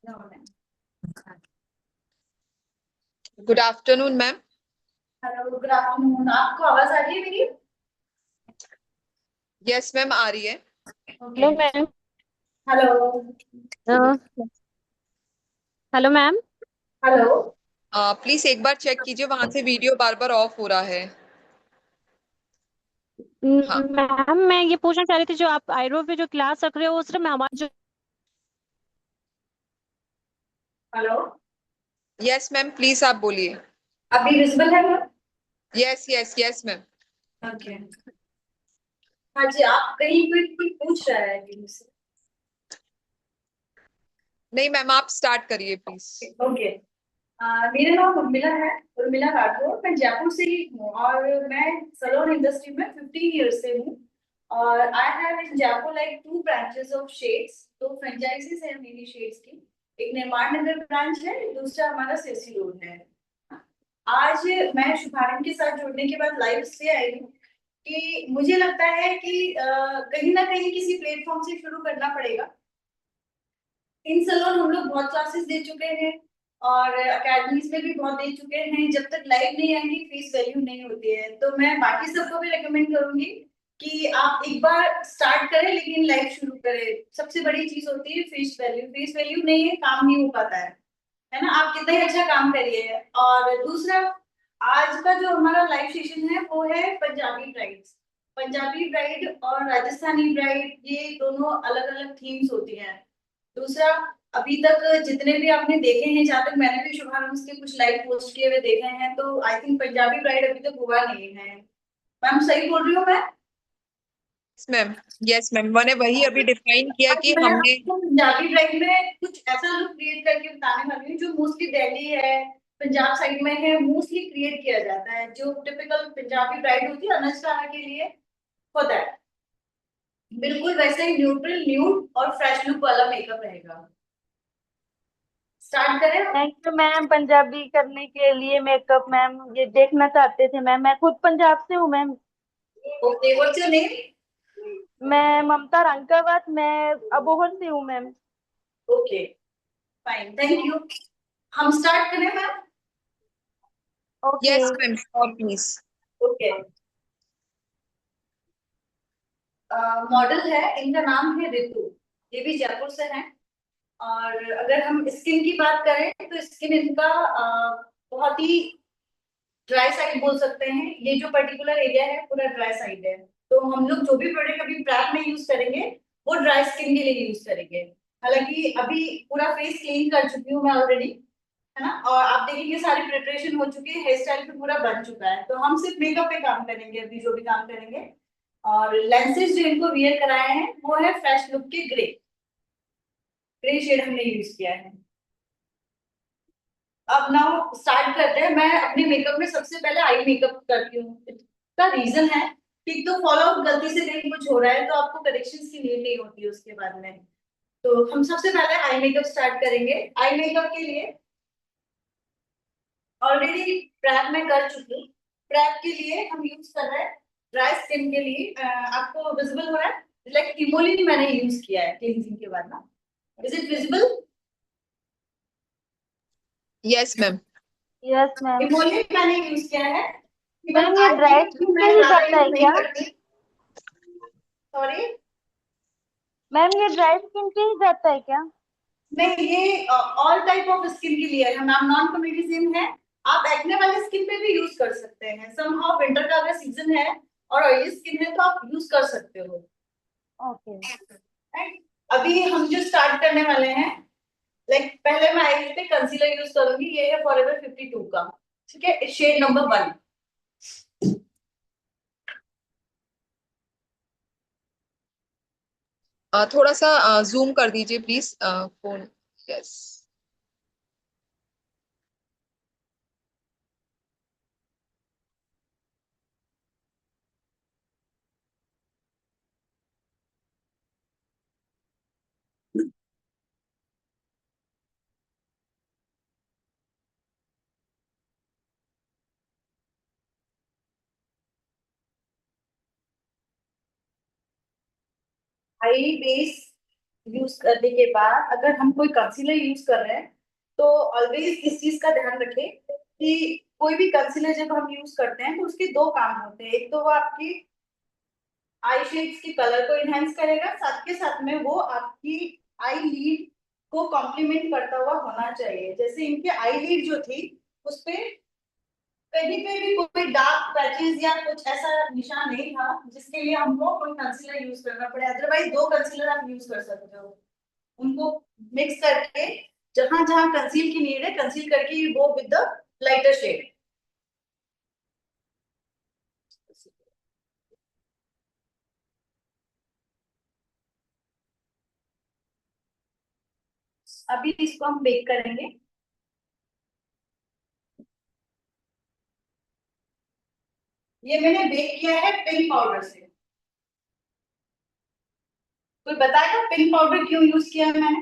No ma'am. Good afternoon ma'am. Hello, good afternoon. आपको आवाज आ रही है मेरी? यस मैम, आ रही है। Okay. Hello ma'am. Hello. Hello ma'am. Hello. Please एक बार चेक कीजिए, वहां से वीडियो बार बार ऑफ हो रहा है। हाँ। मैम मैं ये पूछना चाह रही थी, जो आप आईब्रो पे जो क्लास रख रहे हो उस में हमारा जो हेलो। यस मैम, प्लीज आप बोलिए। अभी विजिबल है ma'am? Yes yes yes ma'am. Okay. हाँ जी, आप कहीं कोई कोई पूछ रहा है कि मुझसे? नहीं मैम, आप स्टार्ट करिए प्लीज। ओके। मेरा नाम उर्मिला है, उर्मिला राठौर। मैं जयपुर से ही हूँ और मैं सलोन इंडस्ट्री में 15 ईयर्स से हूँ। और I have in Jaipur like 2 branches of shades. 2 franchises है मेरी शेड्स की। एक निर्माण नगर ब्रांच है, दूसरा हमारा सीसी रोड है। आज मैं शुभारंभ के साथ जुड़ने के बाद लाइव इसलिए आई हूँ कि मुझे लगता है कि कहीं ना कहीं किसी प्लेटफॉर्म से शुरू करना पड़ेगा। इन सलोन हम लोग बहुत क्लासेस दे चुके हैं और अकेडमीज में भी बहुत दे चुके हैं। जब तक लाइव नहीं आएंगी फीस वैल्यू नहीं होती है। तो मैं बाकी सबको भी रेकमेंड करूंगी कि आप एक बार स्टार्ट करें लेकिन लाइव शुरू करें। सबसे बड़ी चीज होती है फीस वैल्यू। फीस वैल्यू नहीं है, काम नहीं हो पाता है ना? आप कितना ही अच्छा काम करिए। और दूसरा, आज का जो हमारा लाइव सेशन है वो है पंजाबी ब्राइड्स। पंजाबी ब्राइड और राजस्थानी ब्राइड, ये दोनों अलग अलग थीम्स होती हैं। दूसरा, अभी तक जितने भी आपने देखे हैं, जहाँ तक मैंने भी शुभारंभ के कुछ लाइव पोस्ट किए हुए देखे हैं, तो आई थिंक पंजाबी ब्राइड अभी तक हुआ नहीं है। मैम सही बोल रही हूँ मैं? मैम यस मैम, मैंने वही अभी डिफाइन किया आज कि मैं हमने। आपको पंजाबी ब्राइड में कुछ ऐसा लुक क्रिएट करके बताने वाली हूँ जो मोस्टली दिल्ली है, पंजाब साइड में है, मोस्टली क्रिएट किया जाता है। जो टिपिकल पंजाबी ब्राइड होती है अनस्टारा के लिए, फॉर दैट बिल्कुल वैसे ही न्यूट्रल न्यूड और फ्रेश लुक वाला मेकअप रहेगा। स्टार्ट करें? थैंक यू मैम पंजाबी करने के लिए मेकअप। मैम ये देखना चाहते थे मैम, मैं खुद पंजाब से हूँ ma'am. Okay, what's your name? मैं ममता रंकावत, मैं अबोहर से हूँ ma'am. Okay, fine, thank you. हम स्टार्ट करें मैम? ओके। यस मैम, और प्लीज। ओके। मॉडल है, इनका नाम है रितु। ये भी जयपुर से है। और अगर हम स्किन की बात करें तो स्किन इनका बहुत ही ड्राई साइड बोल सकते हैं। ये जो पर्टिकुलर एरिया है पूरा ड्राई साइड है। तो हम लोग जो भी प्रोडक्ट अभी प्रैप में यूज करेंगे वो ड्राई स्किन के लिए यूज करेंगे। हालांकि अभी पूरा फेस क्लीन कर चुकी हूँ मैं ऑलरेडी, है ना? और आप देखेंगे सारी प्रिपरेशन हो चुकी है, हेयर स्टाइल भी पूरा बन चुका है। तो हम सिर्फ मेकअप पे काम करेंगे अभी, जो भी काम करेंगे। और लेंसेज जो इनको वियर कराए हैं वो है फ्रेश लुक के ग्रे। ग्रे शेड हमने यूज किया है। अब नाउ स्टार्ट करते हैं। मैं अपने मेकअप में सबसे पहले आई मेकअप करती हूँ। इसका रीजन है कि तो फॉलो अप गलती से कहीं कुछ हो रहा है तो आपको करेक्शंस की नीड नहीं होती है उसके बाद में। तो हम सबसे पहले आई मेकअप स्टार्ट करेंगे। आई मेकअप के लिए ऑलरेडी प्रैप में कर चुकी हूँ। प्रैप के लिए हम यूज कर रहे हैं ड्राई स्किन के लिए। आपको विजिबल हो रहा है? लाइक इमोलिन मैंने यूज किया है क्लींजिंग के बाद ना। Is it visible? Yes ma'am. Yes ma'am. इमोलिन मैंने यूज किया है। इवन मैम ये आई ड्राई मेकअप भी स्किन पे मैं ही ज्यादा जाता है यूज नहीं क्या? करती। सॉरी। मैम ये ड्राई स्किन पे ही जाता है क्या? नहीं, ये ऑल टाइप ऑफ स्किन के लिए है मैम, नॉन कम्युनिकेशन है। आप एक्ने वाले स्किन पे भी यूज कर सकते हैं। समहाउ विंटर का अगर सीजन है और ऑयली स्किन है तो आप यूज कर सकते हो। ओके। राइट? अभी हम जो स्टार्ट करने वाले हैं, लाइक पहले मैं आईज पे कंसीलर यूज करूंगी। ये है फॉरएवर 52 का, ठीक है, शेड नंबर 1। थोड़ा सा जूम कर दीजिए please phone. Yes. I base use करने के बाद अगर हम कोई कंसीलर यूज कर रहे हैं तो ऑलवेज इस चीज का ध्यान रखें कि कोई भी कंसीलर जब हम यूज करते हैं तो उसके दो काम होते हैं। एक तो वो आपकी आई शेड्स की कलर को इनहेंस करेगा, साथ के साथ में वो आपकी आई लीड को कॉम्प्लीमेंट करता हुआ होना चाहिए। जैसे इनके आई लीड जो थी उस पे कहीं पे भी कोई डार्क पैचेस या कुछ ऐसा निशान नहीं था जिसके लिए हमको कोई कंसीलर यूज करना पड़े। अदरवाइज दो कंसीलर आप यूज कर सकते हो, उनको मिक्स करके जहां जहां कंसील की नीड है कंसील करके वो विद द लाइटर शेड। अभी इसको हम बेक करेंगे। ये मैंने बेक किया है पिंक पाउडर से। कोई बताएगा पिंक पाउडर क्यों यूज किया है मैंने?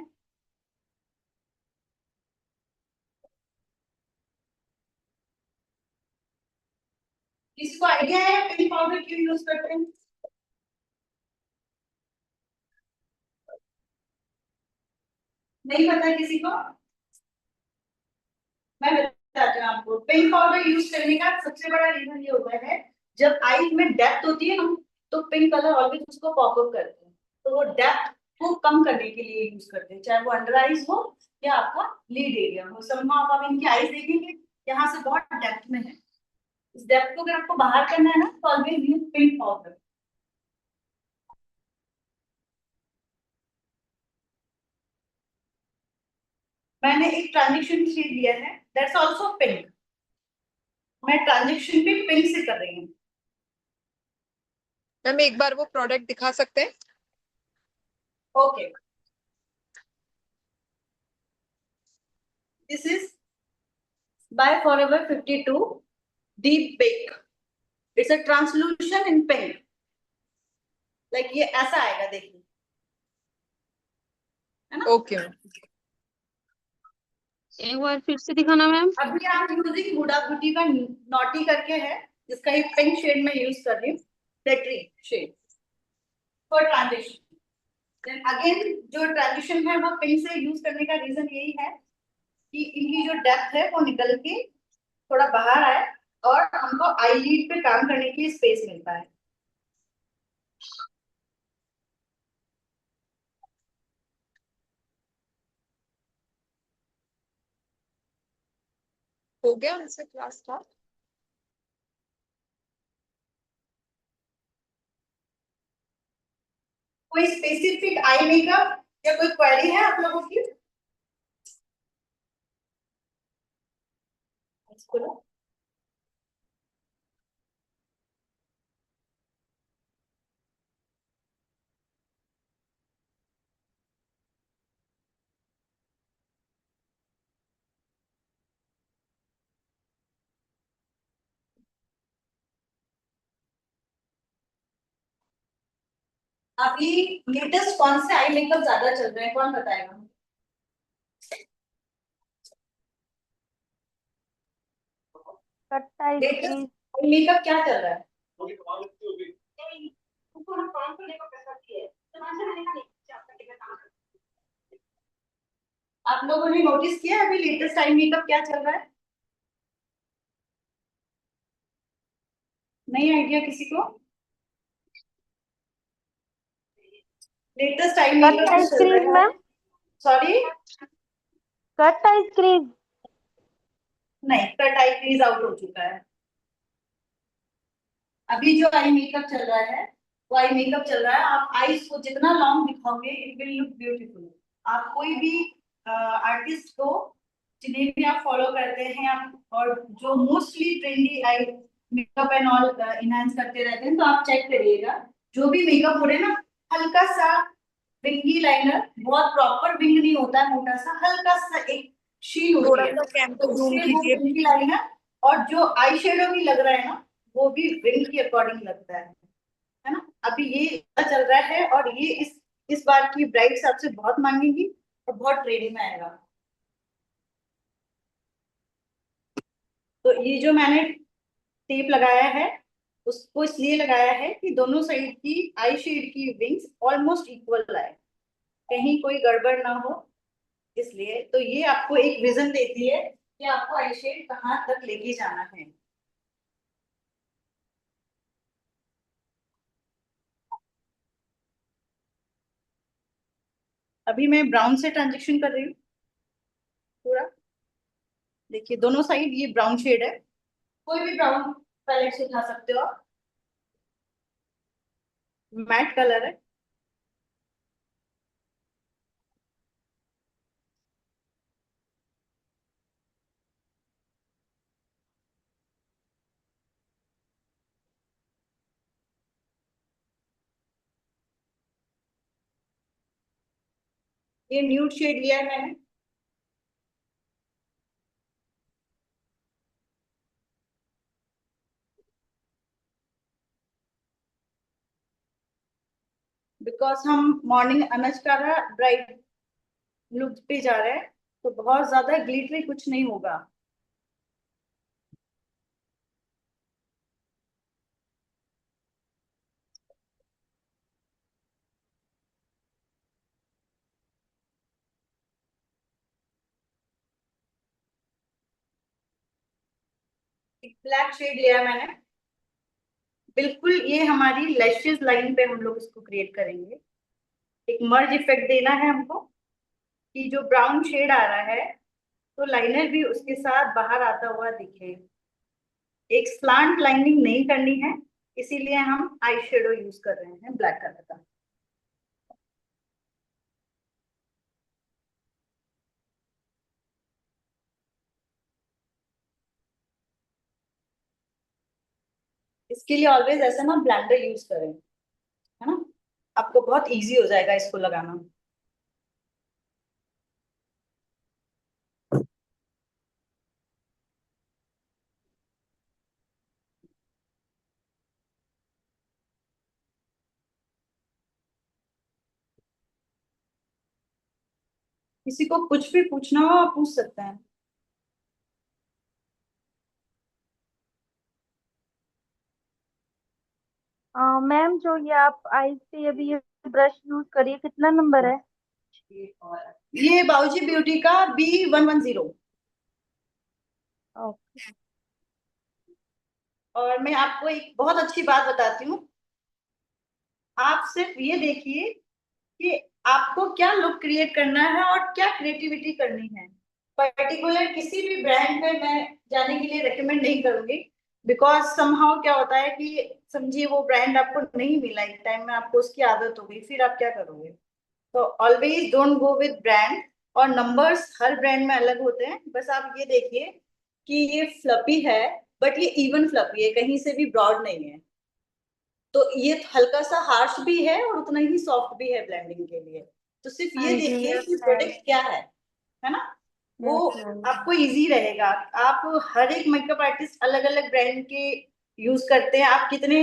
किसी को आइडिया है पिंक पाउडर क्यों यूज करते हैं? नहीं पता किसी को? मैं बताती हूँ आपको। पिंक पाउडर यूज करने का सबसे बड़ा रीजन ये होता है, जब आई में डेप्थ होती है ना तो पिंक कलर ऑलवेज उसको पॉपअप करते हैं, तो वो डेप्थ को कम करने के लिए यूज करते हैं, चाहे वो अंडर आईज हो या आपका लीड एरिया हो। सलमा आप इनकी आईज देखेंगे यहाँ से बहुत डेप्थ में है, इस डेप्थ को अगर आपको बाहर करना है ना तो ऑलवेज यूज पिंक पाउडर। मैंने एक ट्रांजेक्शन शेड लिया है, दैट्स आल्सो पिंक। मैं ट्रांजेक्शन भी पिंक से कर रही हूँ। मैम एक बार वो प्रोडक्ट दिखा सकते हैं? Okay, this is by forever 52 deep bake. It's a translucent in pink. Like ये ऐसा आएगा, देखिए, है ना? Okay ma'am. एक बार फिर से दिखाना मैम। अभी आप यूजिंग हुडा ब्यूटी का नॉटी करके है, जिसका एक पिंक शेड में यूज कर रही हूँ, glittery shade for transition. Then again जो ट्रांजिशन है वो पिंक से यूज करने का रीजन यही है कि इनकी जो डेप्थ है वो निकल के थोड़ा बाहर आए और हमको आईलिड पे काम करने की स्पेस मिलता है। हो गया उनसे क्लास स्टार्ट? कोई स्पेसिफिक आई मेकअप या कोई क्वेरी है आप लोगों की? खोलो। अभी लेटेस्ट कौन से आई मेकअप ज्यादा चल रहे हैं, कौन बताएगा? कट्टा लेटेस्ट स्क्रीन। आई मेकअप क्या चल रहा है? आप लोगों ने नोटिस किया अभी लेटेस्ट आई मेकअप क्या चल रहा है? नहीं आइडिया किसी को? लेटेस्ट आई कट मेकअप जो चल आइसक्रीम रहा है। मैम। Sorry, cut ice cream. नहीं, कट आई फ्रीज आउट हो चुका है। अभी जो आई मेकअप चल रहा है वो आई मेकअप चल रहा है, आप आईज को जितना लॉन्ग दिखाओगे इट विल लुक ब्यूटीफुल। आप कोई भी आर्टिस्ट को जिन्हें भी आप फॉलो करते हैं आप, और जो mostly trendy eye makeup and all enhance करते रहते हैं, तो आप चेक करिएगा जो भी मेकअप हो रहे हैं ना, हल्का सा विंगी लाइनर, बहुत प्रॉपर विंग नहीं होता है, मोटा सा हल्का सा एक शील होती थोड़ा है, सा कैंप तो को जूम उससे वो कीजिए। विंगी लाइनर और जो आई शेडो भी लग रहा है ना वो भी विंग के अकॉर्डिंग लगता है ना? अभी ये चल रहा है और ये इस बार की ब्राइड्स आपसे बहुत मांगेंगी और बहुत ट्रेंडिंग में आएगा। तो ये जो मैंने टेप लगाया है उसको इसलिए लगाया है कि दोनों साइड की आई शेड की विंग्स ऑलमोस्ट इक्वल आए। कहीं कोई गड़बड़ ना हो, इसलिए तो ये आपको एक विजन देती है कि आपको आई शेड कहाँ तक लेके जाना है। अभी मैं ब्राउन से ट्रांजेक्शन कर रही हूँ पूरा। देखिए दोनों साइड ये ब्राउन शेड है, कोई भी ब्राउन पैलेट से उठा सकते हो आप, मैट कलर है। ये न्यूड शेड लिया है मैंने। बिकॉज हम मॉर्निंग अनस्कारा ब्राइट लुक पे जा रहे हैं, तो बहुत ज्यादा ग्लिटरी कुछ नहीं होगा। एक ब्लैक शेड लिया है मैंने। बिल्कुल ये हमारी लैशेस लाइन पे हम लोग इसको क्रिएट करेंगे। एक मर्ज इफेक्ट देना है हमको, कि जो ब्राउन शेड आ रहा है तो लाइनर भी उसके साथ बाहर आता हुआ दिखे। एक स्लांट लाइनिंग नहीं करनी है, इसीलिए हम आई शेडो यूज कर रहे हैं ब्लैक कलर का। इसके लिए ऑलवेज ऐसा ना ब्लेंडर यूज करें, है ना, आपको बहुत इजी हो जाएगा इसको लगाना। किसी को कुछ भी पूछना हो आप पूछ सकते हैं। मैम जो ये आप आईज पे अभी ये ब्रश यूज करिए, कितना नंबर है? ये बाऊजी ब्यूटी का B110। ओके। और मैं आपको एक बहुत अच्छी बात बताती हूँ। आप सिर्फ ये देखिए कि आपको क्या लुक क्रिएट करना है और क्या क्रिएटिविटी करनी है। पर्टिकुलर किसी भी ब्रांड में मैं जाने के लिए रेकमेंड नहीं करूंगी, बिकॉज समहाउ क्या होता है कि समझिए वो ब्रांड आपको नहीं मिला, एक टाइम में आपको उसकी आदत हो गई, फिर आप क्या करोगे। तो always don't go with brand. और नंबर्स हर ब्रांड में अलग होते हैं। बस आप ये देखिए कि ये फ्लफी है, बट ये इवन फ्लफी है, कहीं से भी ब्रॉड नहीं है। तो ये हल्का सा हार्श भी है और उतना ही सॉफ्ट भी है ब्लेंडिंग के लिए। तो सिर्फ हाँ ये जी, देखिए यस कि मैम। प्रोडक्ट क्या है ना। वो यस मैम। आपको इजी रहेगा। आप हर एक मेकअप आर्टिस्ट अलग अलग ब्रांड के यूज करते हैं। आप कितने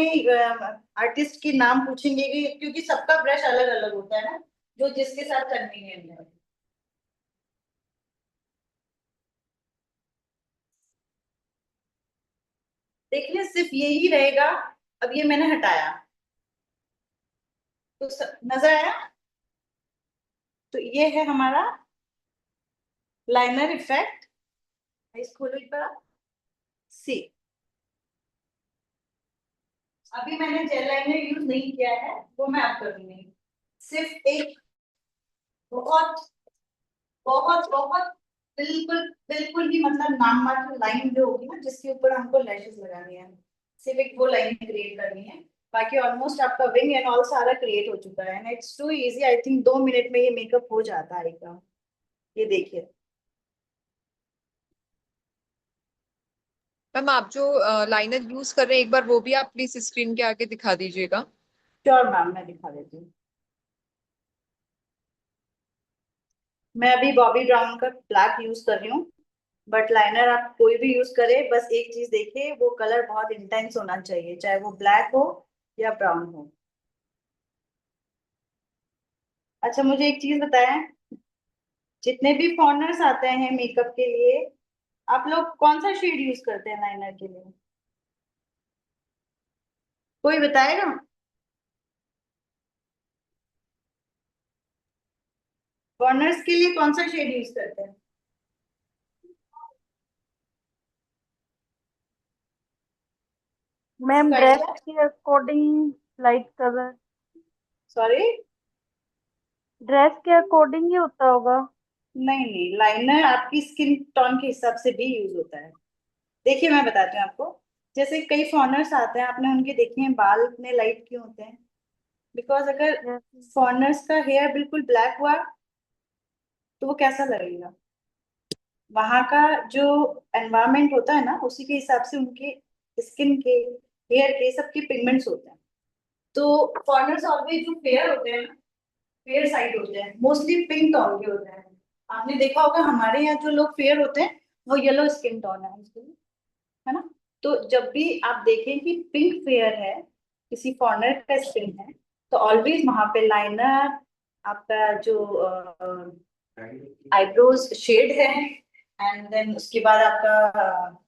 आर्टिस्ट के नाम पूछेंगे क्योंकि सबका ब्रश अलग अलग होता है ना, जो जिसके साथ कन्वीनियंट है। देखिए सिर्फ यही रहेगा। अब ये मैंने हटाया तो नजर आया। तो ये है हमारा लाइनर इफेक्ट। इस खोलो एक बार, सी। अभी मैंने जेल लाइनर यूज नहीं किया है, वो मैं आप करूंगी। सिर्फ एक बहुत बहुत बहुत बिल्कुल बिल्कुल ही मतलब नाम मात्र लाइन जो होगी ना, जिसके ऊपर हमको लैशेस लगानी है, सिर्फ एक वो लाइन क्रिएट करनी है। बाकी ऑलमोस्ट आपका विंग एंड ऑल सारा क्रिएट हो चुका है and it's too easy. I think 2 minute में ये मेकअप हो जाता है एकदम। ये देखिए। मैम आप जो लाइनर यूज कर रहे हैं एक बार वो भी आप प्लीज स्क्रीन के आगे दिखा दीजिएगा। श्योर मैम, मैं दिखा देती हूँ। मैं अभी बॉबी ब्राउन का ब्लैक यूज कर रही हूँ। बट लाइनर आप कोई भी यूज करे, बस एक चीज देखिए, वो कलर बहुत इंटेंस होना चाहिए, चाहे वो ब्लैक हो या ब्राउन हो। अच्छा मुझे एक चीज बताएं, जितने भी फॉरनर्स आते हैं मेकअप के लिए, आप लोग कौन सा शेड यूज करते हैं लाइनर के लिए? कोई बताएगा? कॉर्नर्स के लिए कौन सा शेड यूज करते हैं? मैम इसका ड्रेस idea? के according light colour, sorry, dress के अकॉर्डिंग ही होता होगा। नहीं नहीं, लाइनर आपकी स्किन टोन के हिसाब से भी यूज होता है। देखिए मैं बताती हूँ आपको। जैसे कई फॉरनर्स आते हैं, आपने उनके देखे हैं बाल इतने लाइट क्यों होते हैं? बिकॉज अगर Yes. फॉरनर्स का हेयर बिल्कुल ब्लैक हुआ तो वो कैसा लगेगा? वहां का जो एनवायरमेंट होता है ना, उसी के हिसाब से उनके स्किन के, हेयर के, सबके पिगमेंट्स होते हैं। तो फॉरनर्स ऑलवेज जो फेयर होते हैं, फेयर साइड होते हैं, मोस्टली पिंक टोन के होते हैं। आपने देखा होगा हमारे यहाँ जो लोग फेयर होते हैं वो येलो स्किन टोन है उसके लिए, है ना? तो जब भी आप देखें कि पिंक फेयर है, किसी फॉरनर का स्किन है, तो ऑलवेज वहां पे लाइनर, आपका जो आईब्रोज शेड है, एंड देन उसके बाद आपका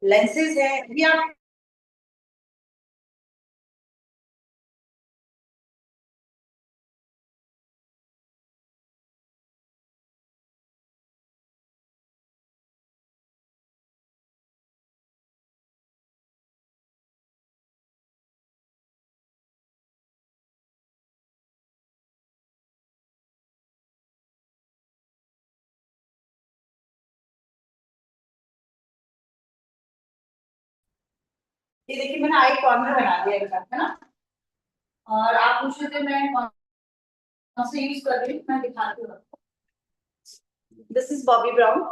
लेंसेज है, ये आप ये देखिए मैंने आई कॉर्नर बना दिया इनका, है ना? और आप पूछ रहे थे मैं कौन सा यूज कर रही हूँ, मैं दिखाती हूँ आपको। This is Bobby brown.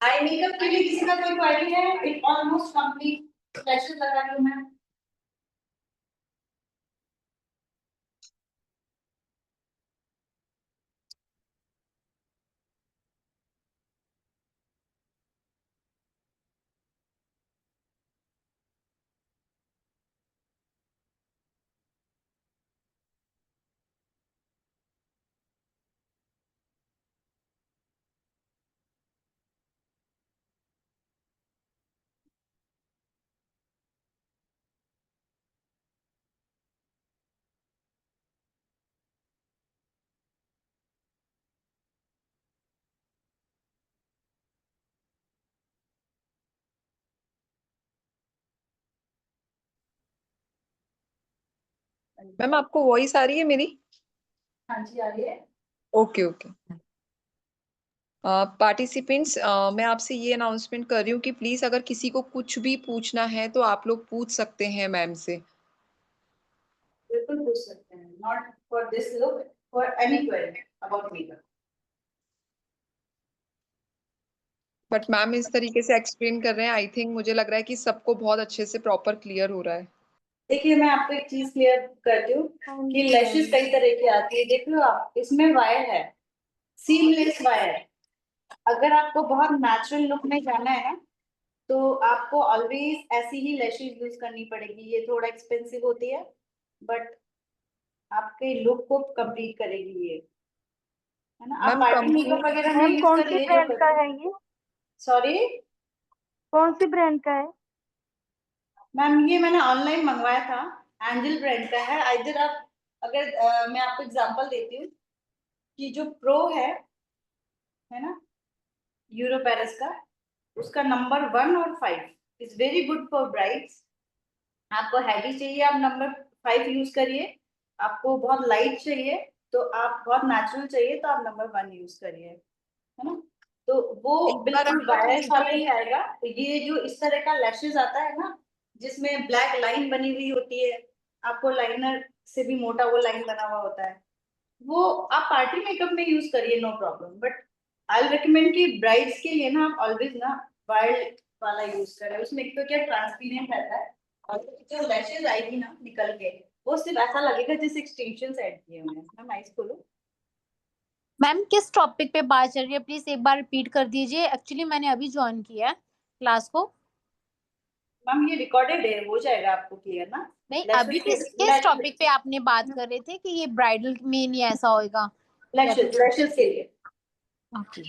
Eye makeup के लिए किसी का कोई क्वेरी है? इट ऑलमोस्ट कंप्लीट, लैशेस लगा रही हूँ मैं। मैम आपको वॉइस आ रही है मेरी? हाँ जी, आ रही है। Okay okay. पार्टिसिपेंट्स, मैं आपसे ये अनाउंसमेंट कर रही हूँ कि प्लीज अगर किसी को कुछ भी पूछना है तो आप लोग पूछ सकते हैं मैम से। बिल्कुल पूछ सकते हैं, not for this look, for any query about makeup. But ma'am इस तरीके से एक्सप्लेन कर रहे हैं, आई थिंक मुझे लग रहा है कि सबको बहुत अच्छे से प्रॉपर क्लियर हो रहा है। देखिए मैं आपको एक चीज क्लियर करती हूँ कि लैशेस कई तरह की आती है। देख लो आप, इसमें वायर है, सीमलेस वायर। अगर आपको बहुत नेचुरल लुक में जाना है ना, तो आपको ऑलवेज ऐसी ही लैशेस यूज करनी पड़ेगी। ये थोड़ा एक्सपेंसिव होती है, बट आपके लुक को कंप्लीट करेगी ये, है ना? आप मैम पार्टी कंप्लीट। मेकअप वगैरह में मैम यूज कौन सी करिए जो ब्रांड का करते। है ये? सॉरी कौन सी ब्रांड का है? मैम, ये मैंने ऑनलाइन मंगवाया था, एंजल ब्रांड का है। इधर आप, अगर मैं आपको एग्जांपल देती हूँ कि जो प्रो है ना, यूरो पेरिस का, उसका नंबर 1 और 5 is very good for brides. आपको हैवी चाहिए, आप नंबर 5 यूज करिए। आपको बहुत लाइट चाहिए, तो आप बहुत नेचुरल चाहिए, तो आप नंबर 1 यूज करिए, है ना? तो वो एक बार बिल्कुल आप वायरस मेकअप। वाला ही आएगा। तो ये जो इस तरह का लैशेज आता है ना, जिसमें ब्लैक लाइन बनी हुई होती है, आपको लाइनर से भी मोटा वो लाइन बना हुआ होता है, वो आप पार्टी मेकअप में यूज करिए, no problem. But I recommend कि ब्राइड्स के लिए ना आप ऑलवेज ना वाइल्ड वाला यूज करें। उसमें एक तो क्या ट्रांसपेरेंट रहता है, और जो लैशेज आएगी ना निकल के, वो सिर्फ ऐसा लगेगा जैसे एक्सटेंशन ऐड किए हुए हैं। मैम आइस खोलो। मैम किस टॉपिक पे बात चल रही है, प्लीज एक बार रिपीट कर दीजिए। एक्चुअली मैंने अभी ज्वाइन किया है क्लास को। मैम ये रिकॉर्डेड है, हो जाएगा आपको क्लियर ना। नहीं, Lashes अभी के- किस टॉपिक पे आपने बात कर रहे थे कि ये ब्राइडल में नहीं ऐसा होएगा? लैशेस के लिए, ओके।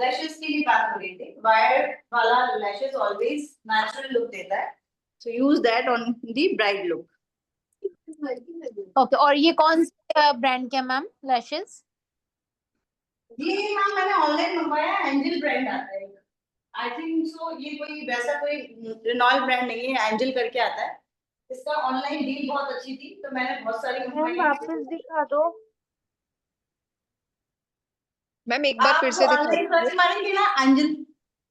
लैशेस के लिए बात हो रही थी। वायर वाला लैशेस ऑलवेज नेचुरल लुक देता है, so use that on the bride look. Okay, और ये कौन सा ब्रांड के मैम लैशेस? ये मैम मैंने ऑनलाइन मंगवाया, एंजल ब्रांड आता है, आई थिंक सो। ये कोई वैसा कोई रेनॉल्ट ब्रांड नहीं है, एंजल करके आता है। इसका ऑनलाइन डील बहुत अच्छी थी, तो मैंने बहुत सारी मैम मंगवाई वापस दिखा दो। मैम एक बार फिर आप से दिखा ऑनलाइन दीजिए। सर्च मारेंगे ना angel,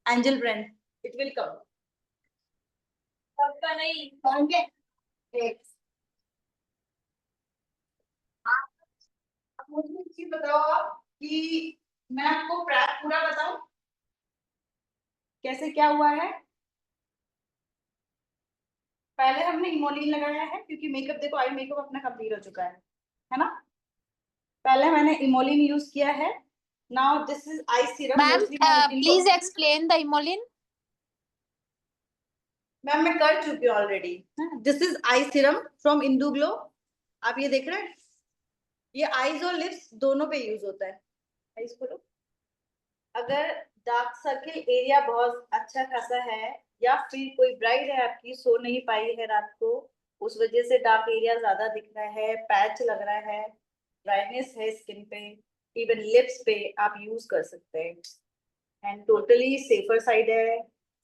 angel brand, it will come. सबका नहीं होंगे। आप मुझे एक चीज बताओ आप कि मैं आपको प्रैप पूरा बताऊं कैसे क्या हुआ है। पहले हमने इमोलिन लगाया है, क्योंकि मेकअप देखो, आई मेकअप अपना कंप्लीट हो चुका है ना। पहले मैंने इमोलिन यूज किया है। Now this is I serum, ma'am mostly मैं प्लीज एक्सप्लेन द इमोलिन। मैम मैं कर चुकी हूँ already. This is I serum from Indu glow. आप ये देख रहे हैं, ये आईज और लिप्स दोनों पे यूज होता है। आईज खोलो। अगर डार्क सर्किल एरिया बहुत अच्छा खासा है, या फिर कोई ब्राइड है आपकी सो नहीं पाई है रात को, उस वजह से डार्क एरिया ज्यादा दिख रहा है, पैच लग रहा है, ड्राइनेस है स्किन पे, इवन लिप्स पे, आप यूज कर सकते हैं। एंड टोटली सेफर साइड है,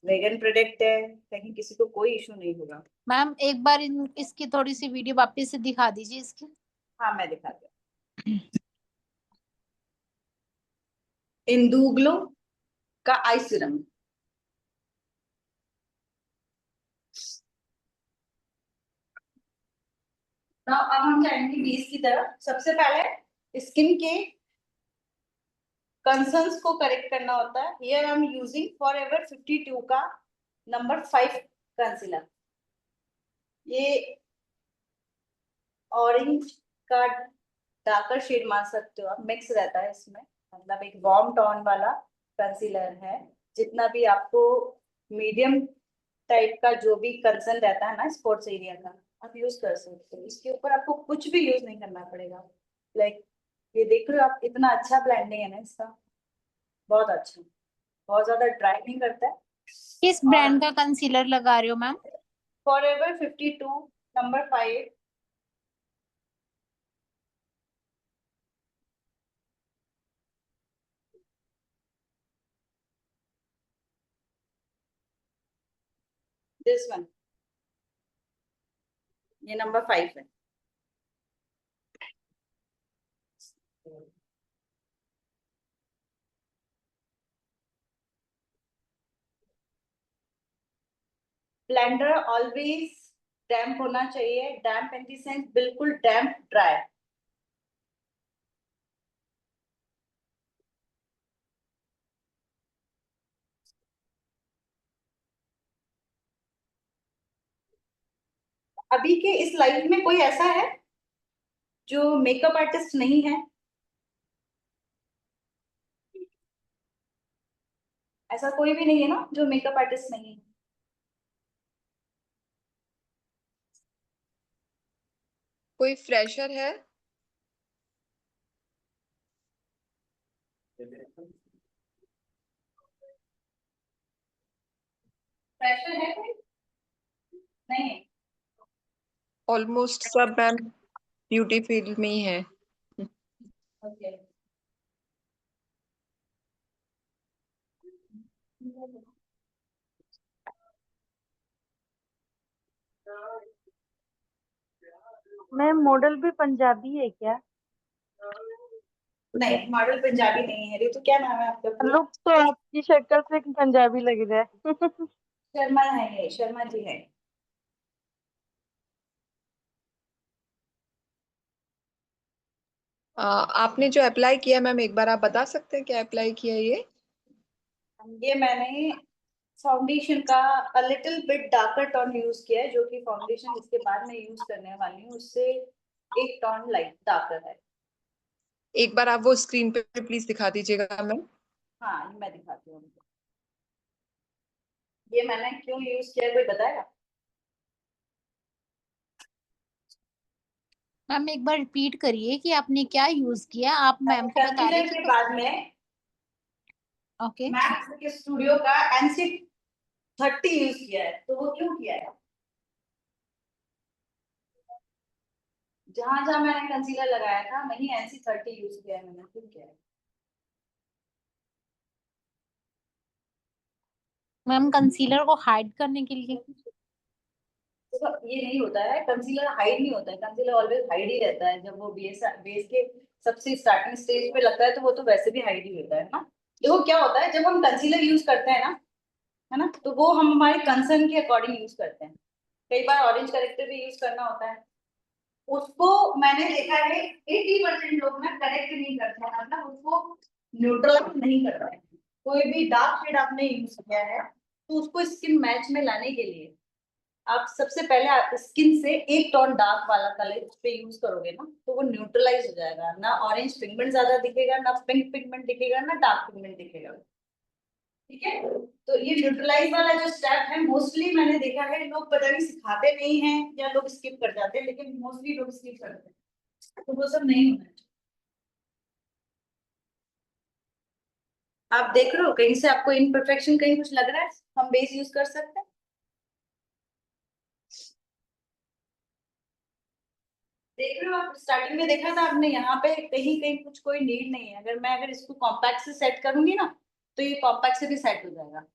वेगन प्रोडक्ट है, कहीं किसी को कोई इशू नहीं होगा। मैम एक बार इसकी थोड़ी सी वीडियो वापस से दिखा दीजिए इसकी। हाँ मैं दिखाती हूँ। इंदू ग्लो का आई सीरम। Now, अब हम जाएंगे बेस की तरफ। सबसे पहले स्किन के कंसर्न्स को करेक्ट करना होता है। Here I am using forever 52 का नंबर 5 कंसीलर। ये ऑरेंज का डार्कर शेड मान सकते हो आप, मिक्स रहता है इसमें, मतलब एक वार्म टोन वाला कंसीलर है। जितना भी आपको मीडियम टाइप का जो भी कंसर्न रहता है ना स्पॉट्स एरिया का, आप यूज कर सकते हो। इसके ऊपर आपको कुछ भी यूज नहीं करना पड़ेगा। लाइक ये देख रहे हो आप, इतना अच्छा ब्लेंडिंग है ना इसका, बहुत अच्छा, बहुत ज्यादा ड्राई नहीं करता है। किस ब्रांड का कंसीलर लगा रहे हो ma'am? Forever 52 number 5। This one, ये नंबर 5 है। ब्लेंडर ऑलवेज डैम्प होना चाहिए, डैम्प इन दी सेंस बिल्कुल डैम्प ड्राई। अभी के इस लाइफ में कोई ऐसा है जो मेकअप आर्टिस्ट नहीं है? ऐसा कोई भी नहीं है ना जो मेकअप आर्टिस्ट नहीं है। कोई फ्रेशर है? फ्रेशर है कोई? नहीं है। ऑलमोस्ट सब मैम ब्यूटी फील्ड में ही है। ओके। मैम मॉडल भी पंजाबी है क्या? नहीं, मॉडल पंजाबी नहीं है। तो क्या नाम है आपका पूरा? लुक तो आपकी शक्ल से पंजाबी लग रहा है। शर्मा है, ये शर्मा जी है। आपने जो अप्लाई किया मैम एक बार आप बता सकते हैं क्या अप्लाई किया ये मैंने फाउंडेशन का little bit darker tone use किया है, जो कि फाउंडेशन इसके बाद मैं यूज करने वाली हूँ उससे एक टोन लाइट डार्कर है। एक बार आप वो स्क्रीन पे प्लीज दिखा दीजिएगा मैम। हाँ मैं दिखाती हूँ आपको। ये मैंने क्यों यूज किया है, कोई बताएगा? मैम एक बार रिपीट करिए कि आपने क्या यूज किया, आप मैम को बता रहे कंसीलर थे के तो। बाद में ओके। मैक्स के स्टूडियो का NC 30 यूज किया है, तो वो क्यों किया है? जहां जहां मैंने कंसीलर लगाया था वहीं NC 30 यूज किया है मैंने, क्यों किया है? मैम कंसीलर को हाइड करने के लिए। देखो ये नहीं होता है, कंसीलर हाइड नहीं होता है, कंसीलर ऑलवेज हाइड ही रहता है। जब वो बेस बेस के सबसे स्टार्टिंग स्टेज पे लगता है तो वो तो वैसे भी हाइड ही होता है ना। देखो क्या होता है, जब हम कंसीलर यूज करते हैं ना, है ना, तो वो हम हमारे कंसर्न के अकॉर्डिंग यूज करते हैं। कई बार ऑरेंज करेक्टर भी यूज करना होता है, उसको मैंने देखा है 80% लोग ना करेक्ट नहीं करते हैं, मतलब उसको न्यूट्रलाइज नहीं कर रहे हैं। कोई भी डार्क शेड आपने यूज किया है तो उसको स्किन मैच में लाने के लिए आप सबसे पहले आप स्किन से एक टोन डार्क वाला कलर उस पे यूज करोगे ना, तो वो न्यूट्रलाइज हो जाएगा। ना ऑरेंज पिगमेंट ज्यादा दिखेगा, ना पिंक पिगमेंट दिखेगा, ना डार्क पिगमेंट दिखेगा। ठीक है, तो ये न्यूट्रलाइज वाला जो स्टेप है मोस्टली मैंने देखा है लोग पता नहीं सिखाते नहीं हैं या लोग स्किप कर जाते हैं, लेकिन मोस्टली लोग स्किप करते हैं, तो वो सब नहीं होना चाहिए। आप देख रहे हो कहीं से आपको इम्परफेक्शन कहीं कुछ लग रहा है, हम बेस यूज कर सकते हैं। देख रहे हो आप, स्टार्टिंग में देखा था आपने, यहाँ पे कहीं कहीं कुछ कोई नीड नहीं है। अगर इसको कॉम्पैक्ट से सेट करूंगी ना, तो ये कॉम्पैक्ट से भी सेट हो जाएगा।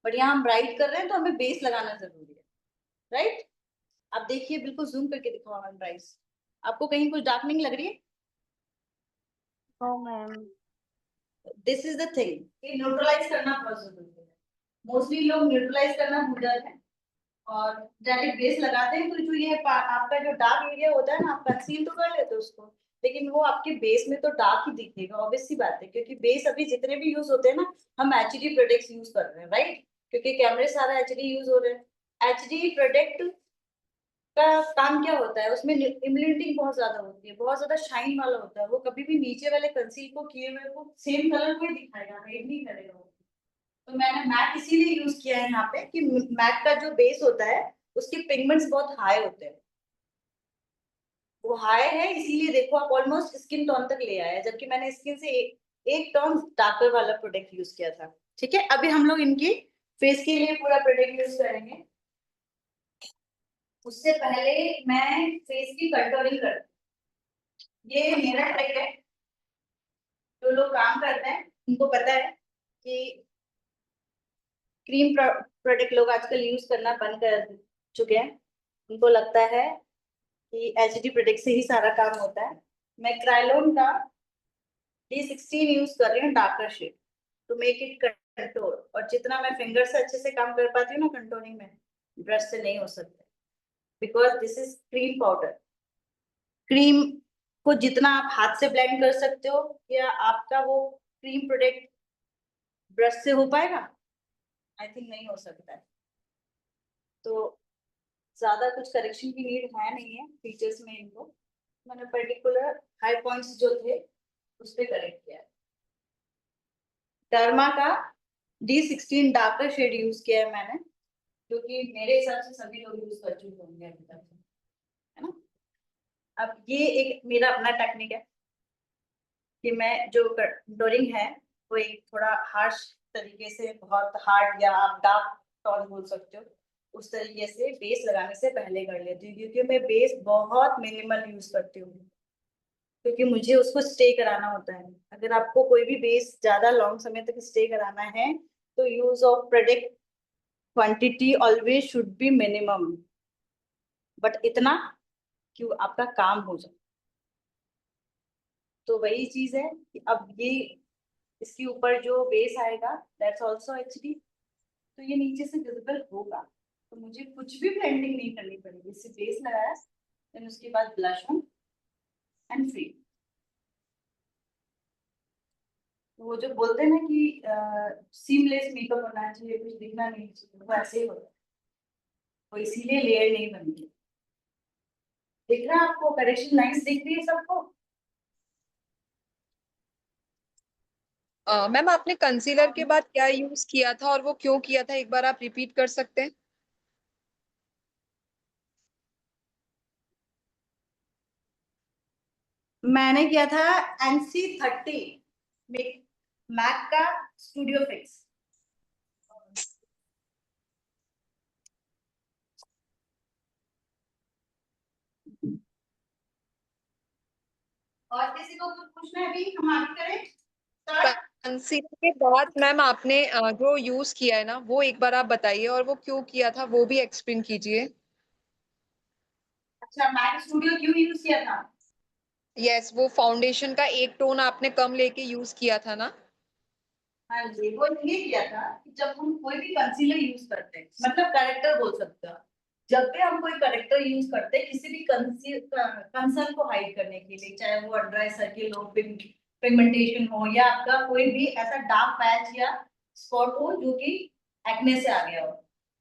बट यहाँ हम ब्राइट कर रहे हैं तो हमें बेस लगाना जरूरी है, राइट? आप देखिए, बिल्कुल जूम करके दिखाओ मैम ब्राइट। आपको कहीं कुछ डार्कनिंग लग रही है? No ma'am. This is the thing कि न्यूट्रलाइज करना बहुत जरूरी है। मोस्टली लोग न्यूट्रलाइज करना भूल जाते हैं और डायरेक्ट बेस लगाते हैं, तो जो ये आपका जो डार्क एरिया होता है ना, आप कंसील तो कर लेते हो उसको, लेकिन वो आपके बेस में तो डार्क ही दिखेगा, ऑब्वियस सी बात है। क्योंकि बेस अभी जितने भी यूज होते हैं ना, हम HD प्रोडक्ट्स यूज कर रहे हैं, राइट? क्योंकि कैमरे सारा HD यूज हो रहे हैं। HD प्रोडक्ट का काम क्या होता है, उसमें इम्यूनिटी बहुत ज्यादा होती है, बहुत ज्यादा शाइन वाला होता है। वो कभी भी नीचे वाले कंसील को किए हुए को सेम कलर को ही दिखाएगा, हाइड नहीं करेगा वो। तो मैंने मैट इसीलिए यूज किया है यहाँ पे कि मैट का जो बेस होता है उसके पिगमेंट्स बहुत हाई होते हैं। वो हाई है इसीलिए देखो आप ऑलमोस्ट स्किन टोन तक ले आया, जबकि मैंने स्किन से एक टोन डार्कर वाला प्रोडक्ट यूज किया था। ठीक है, अभी हम लोग इनकी फेस के लिए पूरा प्रोडक्ट यूज करेंगे। उससे पहले मैं फेस की कंटूरिंग कर, ये मेरा ट्रिक है। जो लोग काम करते हैं उनको पता है कि क्रीम प्रोडक्ट लोग आजकल यूज करना बंद कर चुके हैं। उनको लगता है कि HD प्रोडक्ट से ही सारा काम होता है। मैं क्रायोलॉन का D16 यूज कर रही हूँ, darker shade, to make it contour. और जितना मैं फिंगर से अच्छे से काम कर पाती हूँ ना कंटूरिंग में, ब्रश से नहीं हो सकता, because this is cream powder. Cream को जितना आप हाथ से ब्लेंड कर सकते हो, क्या आपका वो क्रीम प्रोडक्ट ब्रश से हो पाएगा? आई थिंक नहीं हो सकता है। तो ज्यादा कुछ करेक्शन की नीड है नहीं है फीचर्स में इनको। मैंने पर्टिकुलर हाई पॉइंट्स जो थे उस पे करेक्ट किया है। डर्मा का D16 डार्कर शेड यूज किया है मैंने, क्योंकि मेरे हिसाब से सभी लोग यूज कर चुके होंगे अभी तक, है ना। अब ये एक मेरा अपना टेक्निक है कि मैं जो डोरिंग है वो एक थोड़ा हार्श तरीके से, बहुत हार्ड या आप डार्क टोन बोल सकते हो, उस तरीके से बेस लगाने से पहले कर लेती हूँ। क्योंकि मैं बेस बहुत मिनिमल यूज करती हूँ, क्योंकि मुझे उसको स्टे कराना होता है। अगर आपको कोई भी बेस ज्यादा लॉन्ग समय तक स्टे कराना है तो use of product quantity always should be minimum, but इतना कि आपका काम हो जाए। तो वही चीज है कि अब ये इसके ऊपर जो बेस आएगा दैट्स आल्सो HD, तो ये नीचे से विजिबल होगा। तो मुझे कुछ भी ब्लेंडिंग नहीं करनी पड़ेगी, इससे बेस लगाया, देन उसके बाद ब्लश ऑन एंड फ्री। वो जो बोलते हैं ना कि सीमलेस मेकअप होना चाहिए, कुछ दिखना नहीं चाहिए, वो ऐसे ही होता है। वो इसीलिए लेयर नहीं बनती। दिख रहा है आपको, करेक्शन लाइंस दिख रही है सबको? मैम आपने कंसीलर के बाद क्या यूज किया था और वो क्यों किया था, एक बार आप रिपीट कर सकते हैं? मैंने किया था NC30 मैक का स्टूडियो फिक्स। और किसी को कुछ पूछना है अभी, हम आगे करें? Start? कंसीलर के बाद मैम आपने जो यूज किया है ना, वो एक बार आप बताइए और वो क्यों किया था वो भी एक्सप्लेन कीजिए। अच्छा, मैक स्टूडियो क्यों यूज किया था? यस, वो फाउंडेशन का एक टोन आपने कम लेके यूज किया था ना? हाँ जी, वो ये किया था कि जब हम कोई भी कंसीलर यूज करते हैं, मतलब करेक्टर बोल सकते हो, जब भी हम कोई करेक्टर यूज करते हैं किसी भी कंसर्न को हाइड करने के लिए, चाहे वो अंडर आई सर्किल हो, पिगमेंटेशन हो, या आपका कोई भी ऐसा डार्क पैच या स्पॉट हो जो कि एक्ने से आ गया हो,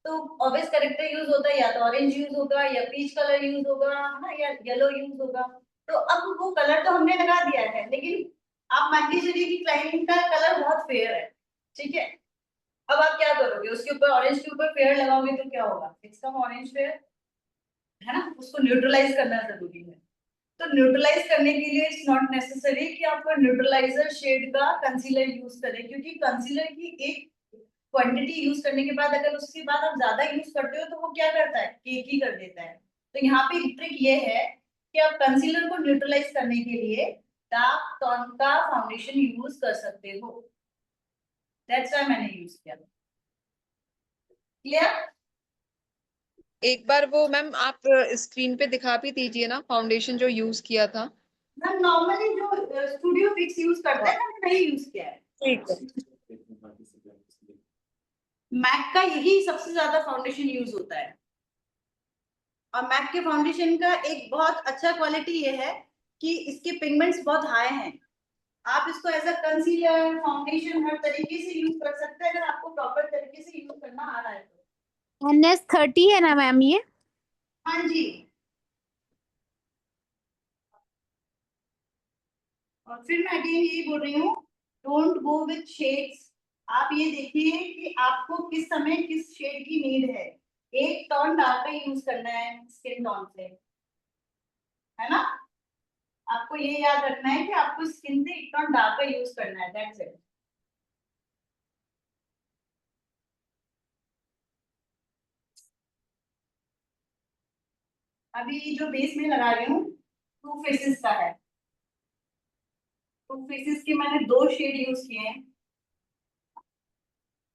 तो ऑब्वियस करेक्टर यूज होता है, या तो ऑरेंज यूज होगा, या पीच कलर यूज होगा, है ना, या येलो यूज होगा। तो अब वो कलर तो हमने लगा दिया है, लेकिन आप मान लीजिए कि क्लाइंट का कलर बहुत फेयर है, ठीक है, अब आप क्या करोगे, उसके ऊपर ऑरेंज के ऊपर फेयर लगाओगे तो क्या होगा, इट्स कम ऑरेंज फेयर, है ना, उसको न्यूट्रलाइज करना जरूरी है। तो न्यूट्रलाइज करने के लिए इट्स नॉट नेसेसरी कि आप न्यूट्रलाइजर शेड का कंसीलर यूज करें, क्योंकि कंसीलर की एक क्वांटिटी यूज करने के बाद अगर उसके बाद आप ज्यादा यूज करते हो तो वो क्या करता है, केक ही कर देता है। तो यहाँ पे ट्रिक ये है कि आप कंसीलर को न्यूट्रलाइज करने के लिए डार्क टोन का फाउंडेशन यूज कर सकते हो, दैट्स व्हाई मैंने यूज किया। क्लियर? एक बार वो मैम आप स्क्रीन पे दिखा भी दीजिए ना फाउंडेशन जो यूज किया था। मैम नॉर्मली जो स्टूडियो फिक्स यूज करते हैं ना, मैंने वही यूज किया है। ठीक है। मैक का यही सबसे ज्यादा फाउंडेशन यूज होता है, और मैक के फाउंडेशन का एक बहुत अच्छा क्वालिटी ये है कि इसके पिगमेंट्स बहुत हाई हैं। आप इसको एज अ कंसीलर, फाउंडेशन, हर तरीके से यूज कर सकते हैं, अगर आपको प्रॉपर तरीके से यूज करना आ रहा है तो। NS30 है ना मैम ये? हाँ जी। और फिर मैं अगेन यही बोल रही हूँ, डोंट गो विथ शेड्स। आप ये देखिए कि आपको किस समय किस शेड की नीड है, एक टोन डार्क यूज करना है स्किन टोन से, है ना, आपको ये याद रखना है कि आपको स्किन से एक टोन डार्क यूज करना है, दैट्स इट। अभी जो बेस में लगा रही हूँ टू फेसेस का है, टू फेसेस के मैंने दो शेड यूज किए हैं।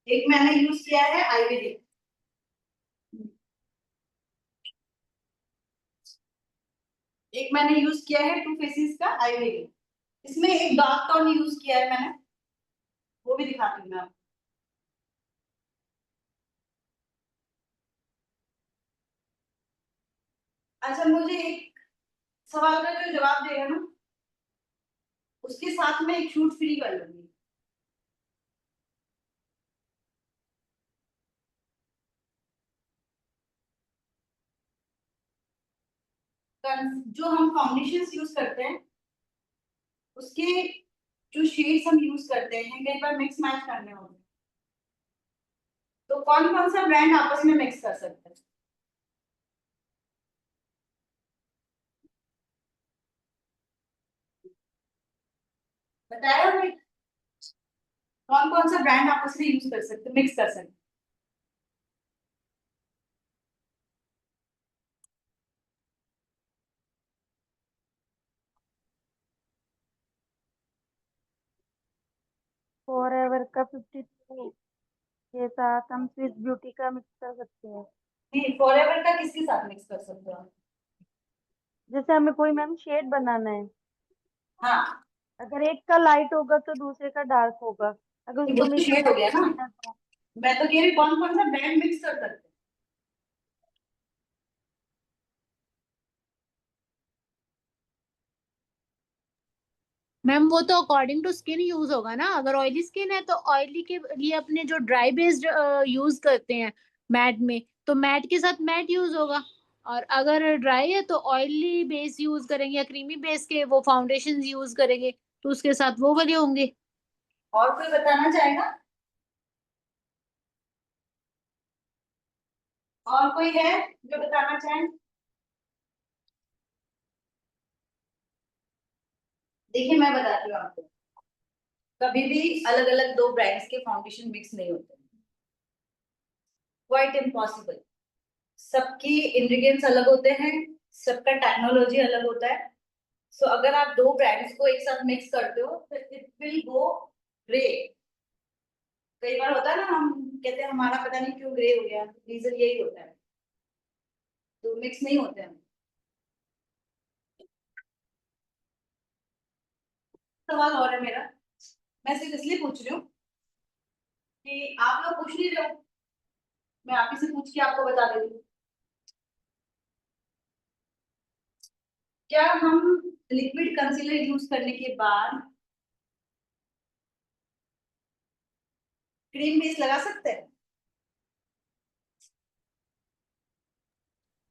एक मैंने यूज किया है आयुर्वेदिक, एक मैंने यूज किया है टू फेसेस का आयुर्वेदिक। इसमें एक डार्क टोन यूज किया है मैंने, वो भी दिखाती हूँ मैं आपको। अच्छा, मुझे एक सवाल का जो जवाब देगा ना, उसके साथ में एक शूट फ्री कर लूंगी। जो हम फाउंडेशन यूज करते हैं उसके जो शेड्स हम यूज करते हैं कई बार मिक्स मैच करने होते हैं, तो कौन कौन सा ब्रांड आपस में मिक्स कर सकते हैं, बताया भाई, कौन कौन सा ब्रांड आपस में यूज कर सकते, मिक्स कर सकते? फॉरएवर का 52 के साथ हम स्विस ब्यूटी का मिक्स कर सकते हैं। नहीं, फॉरएवर का किसके साथ मिक्स कर सकते हो? जैसे हमें कोई मैम शेड बनाना है, हाँ, अगर एक का लाइट होगा तो दूसरे का डार्क होगा, अगर ये उसको वो तो मिक्स शेड हो गया ना, करना है तो मैं तो कह रही कौन कौन सा ब्रांड मिक्स कर सकते हैं। मैम वो तो अकॉर्डिंग टू स्किन यूज होगा ना, अगर ऑयली स्किन है तो ऑयली के लिए अपने जो ड्राई बेस्ड यूज करते हैं मैट में, तो मैट के साथ मैट यूज होगा। और अगर ड्राई है तो ऑयली बेस यूज करेंगे, या क्रीमी बेस के वो फाउंडेशन यूज करेंगे, तो उसके साथ वो वाले होंगे। और कोई बताना चाहेगा? और कोई है जो बताना चाहे? देखिए मैं बताती हूँ आपको, कभी भी अलग अलग दो ब्रांड्स के फाउंडेशन मिक्स नहीं होते, क्वाइट इम्पॉसिबल। सबकी इंग्रेडिएंट्स अलग होते हैं, सबका टेक्नोलॉजी अलग होता है। सो अगर आप दो ब्रांड्स को एक साथ मिक्स करते हो तो इट विल गो ग्रे। कई बार होता है ना, हम कहते हैं हमारा पता नहीं क्यों ग्रे हो गया, रीजन यही होता है, तो मिक्स नहीं होते हैं। सवाल और है मेरा, मैं सिर्फ इसलिए पूछ रही हूँ कि आप लोग पूछ नहीं रहे हो, मैं आप ही से पूछ के आपको बता देती हूँ। क्या हम लिक्विड कंसीलर यूज करने के बाद क्रीम बेस लगा सकते हैं?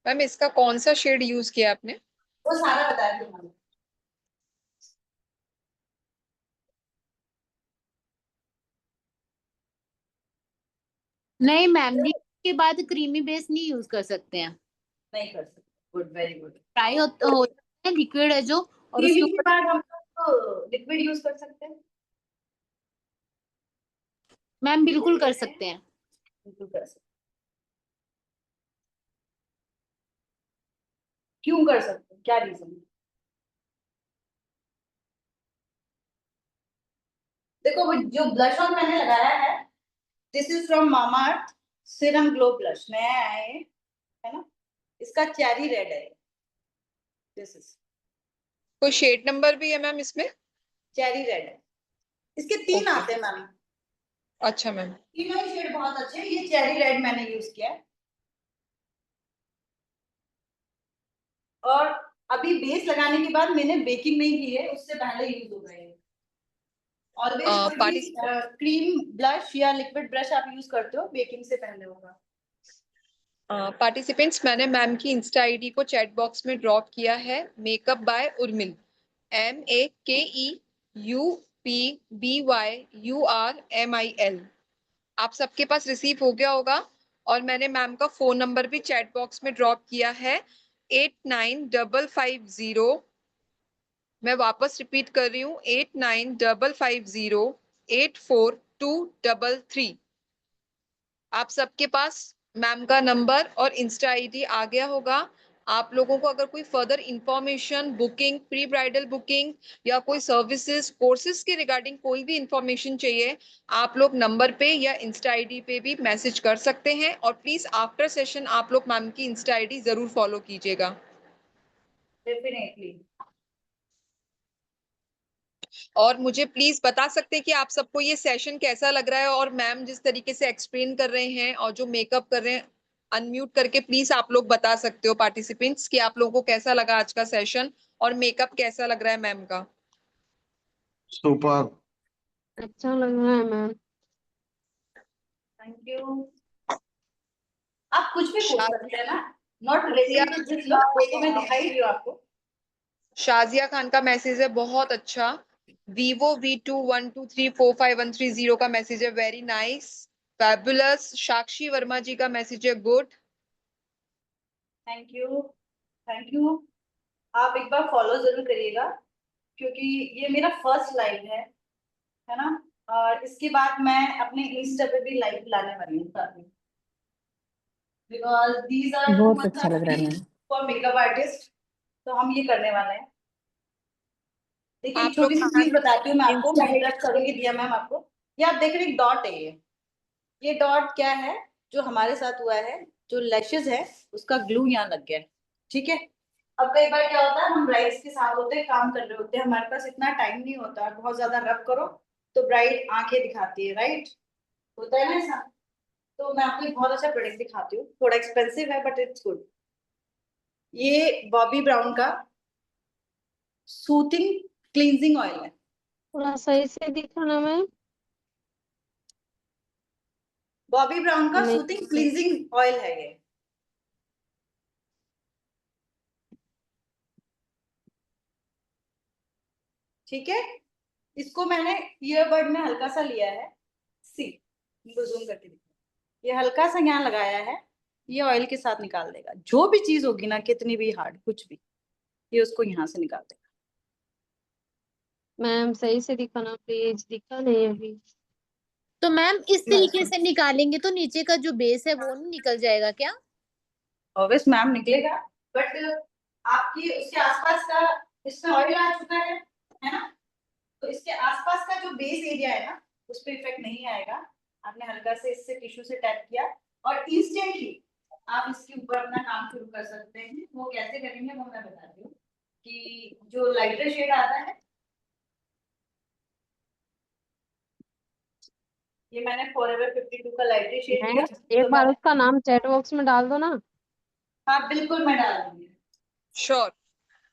मैम इसका कौन सा शेड यूज किया आपने? वो सारा बताया तुम्हारा। नहीं मैम, के बाद क्रीमी बेस नहीं यूज कर सकते हैं। नहीं कर सकते, गुड, वेरी गुड। ड्राई होता है, लिक्विड है जो, और उसके क्रीमिंग के ऊपर बाद हम लोग लिक्विड यूज कर सकते हैं? मैम बिल्कुल कर सकते हैं। बिल्कुल कर सकते हैं। क्यों कर सकते हैं, क्या रीजन? देखो वो जो ब्लश ऑन मैंने लगाया है, this is from mama earth serum glow blush, नया आया है ना, इसका चेरी रेड है, दिस इज कोई शेड नंबर भी है मैम इसमें? चेरी रेड है। इसके तीन ओके, आते हैं मैम, अच्छा मैम। तीनों ही शेड बहुत अच्छे हैं। ये चेरी रेड मैंने यूज किया है, और अभी बेस लगाने के बाद मैंने बेकिंग नहीं की है, उससे पहले यूज हो गए। ऑलवेज कोई भी पार्टी क्रीम ब्लश या लिक्विड ब्रश आप यूज करते हो, बेकिंग से पहले होगा। पार्टिसिपेंट्स, मैंने मैम की इंस्टा आईडी को चैट बॉक्स में ड्रॉप किया है, मेकअप बाय उर्मिल, MAKEUPBYURMIL। आप सबके पास रिसीव हो गया होगा। और मैंने मैम का फोन नंबर भी चैट बॉक्स में ड्रॉप किया है, 895550। मैं वापस रिपीट कर रही हूँ, 8955084233। आप सबके पास मैम का नंबर और इंस्टा आईडी आ गया होगा। आप लोगों को अगर कोई further information, booking, pre bridal booking या कोई सर्विसेज, कोर्सेज के रिगार्डिंग कोई भी इंफॉर्मेशन चाहिए, आप लोग नंबर पे या इंस्टा आईडी पे भी मैसेज कर सकते हैं। और प्लीज आफ्टर सेशन आप लोग मैम की इंस्टा आईडी जरूर फॉलो कीजिएगा। डेफिनेटली। और मुझे प्लीज बता सकते हैं कि आप सबको ये सेशन कैसा लग रहा है, और मैम जिस तरीके से एक्सप्लेन कर रहे हैं और जो मेकअप कर रहे हैं, अनम्यूट करके प्लीज आप लोग बता सकते हो पार्टिसिपेंट्स कि आप लोगों को कैसा लगा आज का सेशन और मेकअप कैसा लग रहा है मैम का। सुपर। अच्छा लग रहा है मैम। Thank you. आप कुछ भी पूछ सकते हैं ना, not Shazia related to this look, देखो मैं दिखाई रही हूँ आपको। शाजिया खान का मैसेज है बहुत अच्छा। Vivo V21234513 का मैसेज है very nice, fabulous. Sakshi Verma जी का मैसेज है good. Thank you, thank you. आप एक बार फॉलो जरूर करिएगा, क्योंकि ये मेरा फर्स्ट लाइव है ना, और इसके बाद मैं अपने इंस्टा पे भी लाइव लाने वाली हूँ साथ में, बिकॉज दीज आर टू बहुत अच्छा लग रहा है much ma'am. For makeup artist, तो हम ये करने वाले हैं। देखिए एक आप लोग छोटी सी चीज बताती हूँ मैं आपको, इंस्टा मैंने टच करूंगी दिया मैम आपको। ये आप देख रहे हैं, डॉट है ये डॉट क्या है, जो हमारे साथ हुआ है, जो लैशेस है उसका ग्लू यहाँ लग गया है, ठीक है। अब कई बार क्या होता है, हम ब्राइड्स के साथ होते हैं, काम कर रहे होते हैं, हमारे पास इतना टाइम नहीं होता, बहुत ज्यादा रब करो तो ब्राइड आंखें दिखाती है, राइट, होता है ना ऐसा। तो मैं आपको एक बहुत अच्छा प्रोडक्ट दिखाती हूँ, थोड़ा एक्सपेंसिव है बट इट्स गुड। ये बॉबी ब्राउन का सूथिंग क्लींजिंग ऑयल है। थोड़ा सही से दिखाना मैम। बॉबी ब्राउन का नहीं, सूथिंग क्लींजिंग ऑयल है ये, ठीक है। इसको मैंने ईयरबड में हल्का सा लिया है, सी इनको जूम करके दिखा, ये हल्का सा यहाँ लगाया है, ये ऑयल के साथ निकाल देगा जो भी चीज होगी ना, कितनी भी हार्ड कुछ भी, ये उसको यहाँ से निकाल देगा। मैम सही से दिखाना प्लीज, दिखा नहीं अभी। तो मैम इस तरीके से निकालेंगे तो नीचे का जो बेस है वो नहीं निकल जाएगा क्या? ऑब्वियस मैम निकलेगा, बट आपकी उसके आसपास का, इसमें ऑयल आ चुका है ना, तो इसके आसपास का जो बेस एरिया है ना, उस पर इफेक्ट नहीं आएगा। आपने हल्का से इससे टिश्यू से टैप किया और इंस्टेंटली आप इसके ऊपर अपना काम शुरू कर सकते हैं। वो कैसे करेंगे वो मैं बताती हूँ, कि जो लाइटर शेड आता है, ये मैंने फॉरएवर 52 का लाइटर शेड लिया, एक तो बार मैंने, उसका नाम चैट बॉक्स में डाल दो ना। हाँ बिल्कुल मैं डाल दूंगी। श्योर।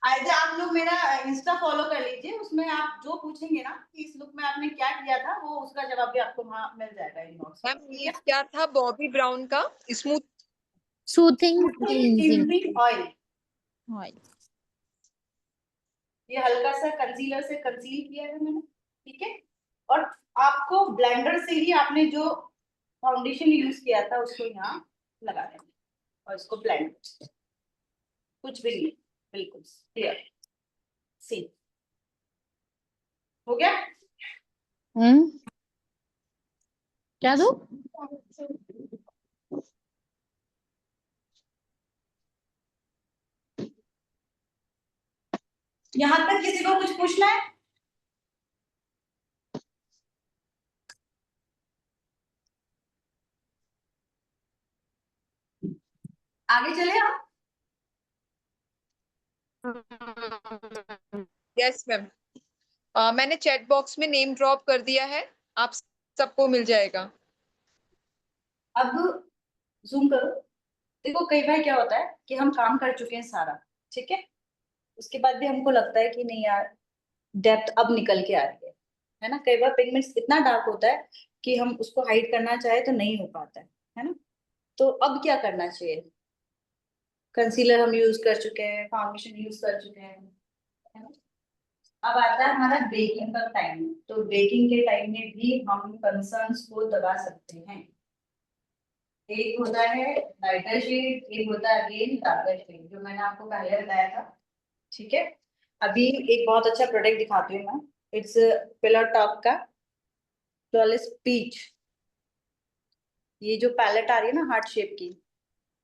आइए आप लोग मेरा इंस्टा फॉलो कर लीजिए, उसमें आप जो पूछेंगे ना कि इस लुक में आपने क्या किया था, वो उसका जवाब भी आपको वहाँ मिल जाएगा इनबॉक्स में, मैम ठीक ये है। क्या था बॉबी ब्राउन का smooth? Soothing cleansing oil, oil. ये हल्का सा कंसीलर से कंसील किया है मैंने, ठीक है। और आपको ब्लेंडर से ही आपने जो फाउंडेशन यूज किया था उसको यहाँ लगा देना और इसको ब्लेंड, कुछ भी नहीं, बिल्कुल क्लियर, सी हो गया। क्या दो? यहाँ तक किसी को कुछ पूछना है? आगे चले आप। यस मैम, मैंने चैट बॉक्स में नेम ड्रॉप कर दिया है, आप सबको मिल जाएगा। अब जूम करो। देखो कई बार क्या होता है कि हम काम कर चुके हैं सारा, ठीक है, उसके बाद भी हमको लगता है कि नहीं यार, डेप्थ अब निकल के आ रही है ना। कई बार पिगमेंट्स इतना डार्क होता है कि हम उसको हाइड करना चाहे तो नहीं हो पाता है ना। तो अब क्या करना चाहिए, कंसीलर हम यूज कर चुके हैं, फाउंडेशन यूज कर चुके हैं, है ना। अब आता है हमारा बेकिंग का टाइम, तो बेकिंग के टाइम में भी हम कंसर्न्स को दबा सकते हैं। एक होता है लाइटर शेड, एक होता है अगेन डार्कर शेड, जो मैंने आपको पहले बताया था, ठीक है। अभी एक बहुत अच्छा प्रोडक्ट दिखाती हूँ मैं, इट्स पिलर टॉप का फ्लॉलेस पीच। ये जो पैलेट आ रही है ना हार्ट शेप की,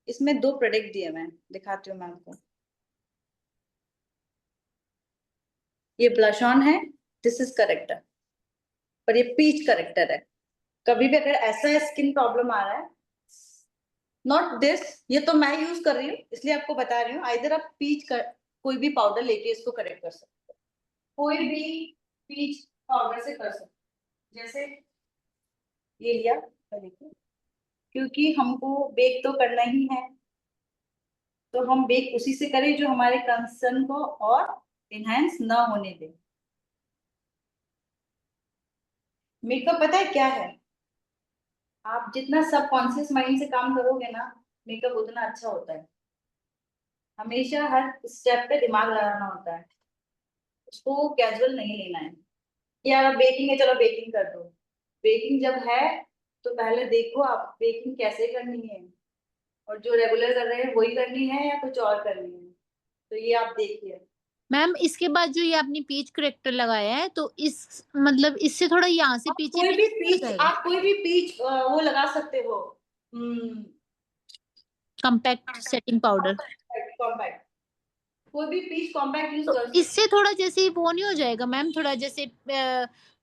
इसमें दो प्रोडक्ट दिए मैं दिखाती हूँ मैं आपको। ये ब्लश ऑन है, दिस इज करेक्टर, और ये पीच करेक्टर है। कभी भी अगर ऐसा स्किन प्रॉब्लम आ रहा है, नॉट दिस, ये तो मैं यूज कर रही हूँ इसलिए आपको बता रही हूँ, आइदर आप पीच कर कोई भी पाउडर लेके इसको करेक्ट कर सकते हो, कोई भी पीच पाउडर से कर सकते हो। जैसे ये लिया, देखिए, क्योंकि हमको बेक तो करना ही है, तो हम बेक उसी से करें जो हमारे कंसर्न को और इनहेंस ना होने दे। मेकअप पता है क्या है, आप जितना सबकॉन्शियस माइंड से काम करोगे ना, मेकअप उतना अच्छा होता है। हमेशा हर स्टेप पे दिमाग लगाना होता है, उसको कैजुअल नहीं लेना है कि यार बेकिंग है चलो बेकिंग कर दो। बेकिंग जब है तो पहले देखो आप बेकिंग कैसे करनी है, और जो रेगुलर कर रहे हैं वही करनी है या कुछ और करनी है, तो ये आप देखिए। मैम इसके बाद जो ये आपने पीच करेक्टर लगाया है तो इस मतलब इससे थोड़ा यहाँ से आप पीछे कोई भी भी निकल पीच, जाएगा? आप कोई भी पीच वो लगा सकते हो, कॉम्पैक्ट सेटिंग पाउडर। कॉम्पैक्ट, कोई भी पीच कॉम्पैक्ट यूज तो कर सकते इससे थोड़ा जैसे वो नहीं हो जाएगा मैम, थोड़ा जैसे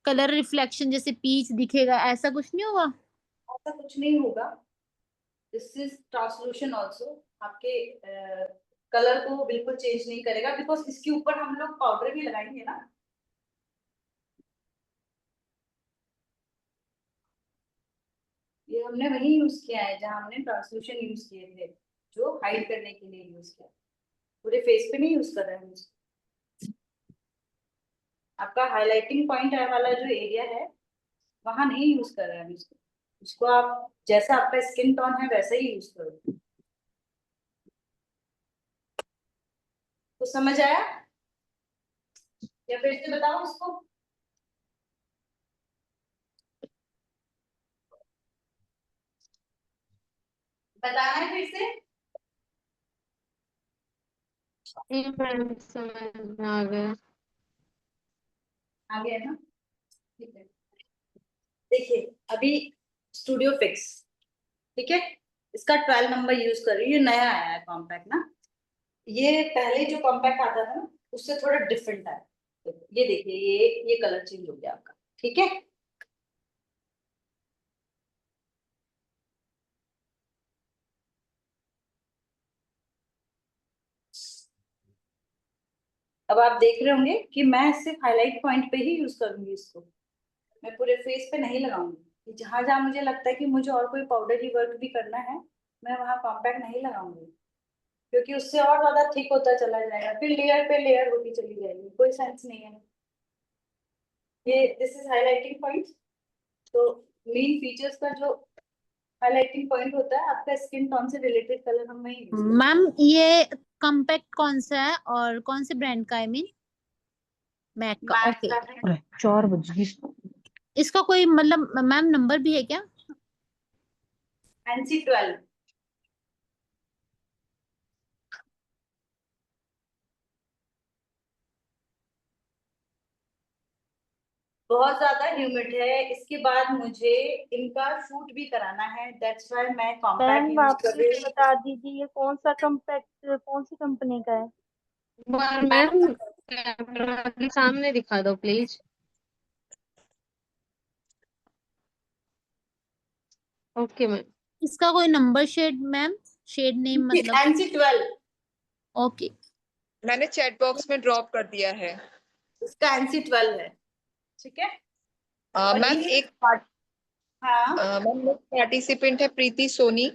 कलर रिफ्लेक्शन जैसे पीच दिखेगा, ऐसा कुछ नहीं होगा? हो। ऐसा कुछ नहीं होगा, दिस इज ट्रांसलूशन ऑल्सो, आपके कलर को बिल्कुल चेंज नहीं करेगा, बिकॉज इसके ऊपर हम लोग पाउडर भी लगाएंगे ना। ये हमने वही यूज किया है जहां हमने ट्रांसलूशन यूज किए थे, जो हाइड करने के लिए यूज किया, पूरे फेस पे नहीं यूज कर रहे हैं हम इसको। आपका हाइलाइटिंग पॉइंट वाला जो एरिया है वहां नहीं यूज कर रहे हैं हम इसको, उसको आप जैसा आपका स्किन टोन है वैसा ही यूज करो। तो समझ आया या फिर से बताओ उसको? बताना है फिर से। मैम समझ में आ गया। आ गया ना, ठीक है। देखिए अभी स्टूडियो फिक्स, ठीक है, इसका 12 नंबर यूज कर रही हूँ, ये नया आया है कॉम्पैक्ट ना। ये पहले जो कॉम्पैक्ट आता था ना उससे थोड़ा डिफरेंट है। ये देखिए, ये कलर चेंज हो गया आपका, ठीक है। अब आप देख रहे होंगे कि मैं सिर्फ हाईलाइट पॉइंट पे ही यूज करूंगी इसको, मैं पूरे फेस पे नहीं लगाऊंगी। जहां जहां मुझे लगता है कि मुझे और कोई पाउडर वर्क भी करना है, मैं वहां कॉम्पैक्ट नहीं लगाऊंगी, क्योंकि उससे और ज्यादा थिक होता चला जाएगा, फिर लेयर पे लेयर होती चली जाएगी, कोई सेंस नहीं है। ये दिस इज हाईलाइटिंग पॉइंट। तो मेन फीचर्स का जो हाईलाइटिंग पॉइंट होता है, आपका स्किन टोन से रिलेटेड कलर हम नहीं यूज करते। मैम ये कॉम्पैक्ट कौन सा है और कौन से ब्रांड का, आई मीन मैक का? Matte okay. का है, 4 बजे। इसका कोई मतलब मैम नंबर भी है क्या? NC12। बहुत ज्यादा ह्यूमिड है, इसके बाद मुझे इनका शूट भी कराना है, दैट्स व्हाई मैं कॉम्पैक्ट मैम यूज कर वापस रही हूँ। बता दीजिए ये कौन सा कॉम्पैक्ट कौन सी कंपनी का है? मैम कैमरा के सामने दिखा दो प्लीज। Okay ma'am. इसका कोई number shade ma'am, shade name मतलब? NC12, okay. मैंने चैट बॉक्स में ड्रॉप कर दिया है। इसका NC12 है, ठीक है। और मैम ये एक हाँ मैम पार्टिसिपेंट है प्रीति सोनी,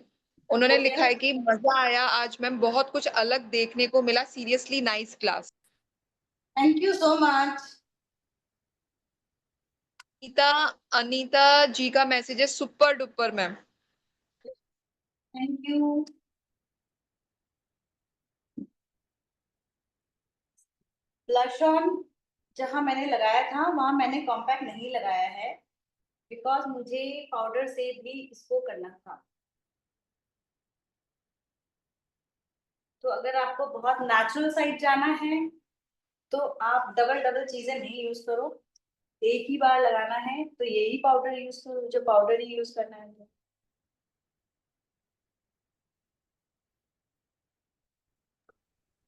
उन्होंने ओके, लिखा है कि मजा आया आज मैम, बहुत कुछ अलग देखने को मिला, seriously nice class. Thank you so much. Anita Anita ji का मैसेज है super duper ma'am. Thank you. Blush on जहां मैंने लगाया था वहां मैंने कॉम्पैक्ट नहीं लगाया है, बिकॉज मुझे पाउडर से भी इसको करना था। तो अगर आपको बहुत नेचुरल साइड जाना है तो आप डबल डबल चीजें नहीं यूज करो, एक ही बार लगाना है तो यही पाउडर यूज करो, जो पाउडर ही यूज करना है।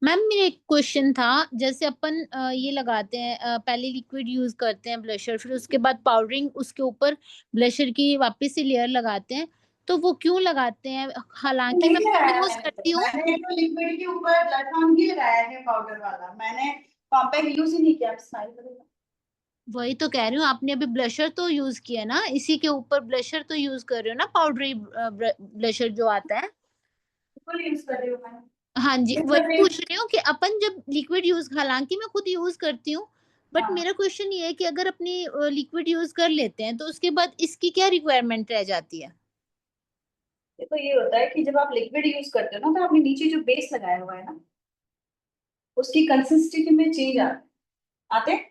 मैम मेरा एक क्वेश्चन था, जैसे अपन ये लगाते हैं, पहले लिक्विड यूज करते हैं ब्लशर, फिर उसके बाद पाउडरिंग, उसके ऊपर ब्लशर की वापस से लेयर लगाते हैं, तो वो क्यों लगाते हैं? हालांकि मैं नहीं लगाया यूज मैंने, करती हूँ। मैंने तो लिक्विड के ऊपर ब्लश ऑन ही लगाया है पाउडर वाला, मैंने कॉम्पैक्ट यूज ही नहीं किया। आप स्माइल करेगा, वही तो कह रही हूँ, आपने अभी ब्लशर तो यूज किया ना, इसी के ऊपर ब्लशर तो यूज कर रहे हो ना, पाउडरी ब्लशर जो आता है। बिल्कुल यूज कर रही हूँ मैं। हाँ जी, इस वही तरह पूछ रही हूँ कि अपन जब लिक्विड यूज, हालांकि मैं खुद यूज करती हूँ, बट हाँ, मेरा क्वेश्चन ये है कि अगर अपनी लिक्विड यूज कर लेते हैं तो उसके बाद इसकी क्या रिक्वायरमेंट रह जाती है? देखो ये होता है कि जब आप लिक्विड यूज करते हो ना, तो आपने नीचे जो बेस लगाया हुआ है ना, उसकी कंसिस्टेंसी में चेंज आते हैं,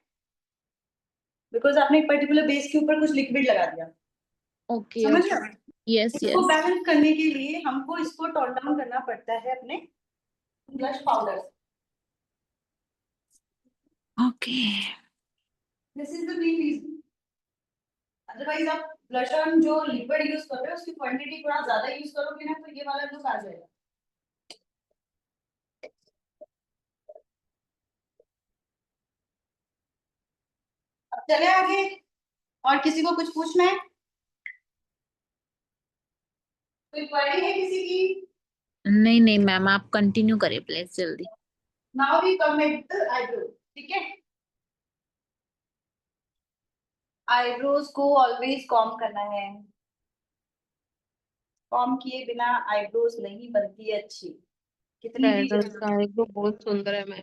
बिकॉज आपने एक पर्टिकुलर बेस के ऊपर कुछ लिक्विड लगा दिया। ओके समझ ओके। रहे हो? यस इसको यस। बैलेंस करने के लिए हमको इसको टोन डाउन करना पड़ता है अपने ब्लश पाउडर से। Okay. This is the main reason. Otherwise आप ब्लश ऑन जो लिक्विड यूज कर रहे हो उसकी क्वांटिटी थोड़ा ज्यादा यूज करोगे ना, तो ये वाला लुक आ जाएगा। अब चले आगे, और किसी को कुछ पूछना है? कोई क्वेरी है किसी की? नहीं नहीं मैम, आप कंटिन्यू करें प्लीज जल्दी। Now we come at the eyebrow, ठीक है। आईब्रोज को ऑलवेज कॉम करना है, कॉम किए बिना आईब्रोज नहीं बनती है अच्छी, कितनी भी टेरस का एक तो बहुत सुंदर है मैम।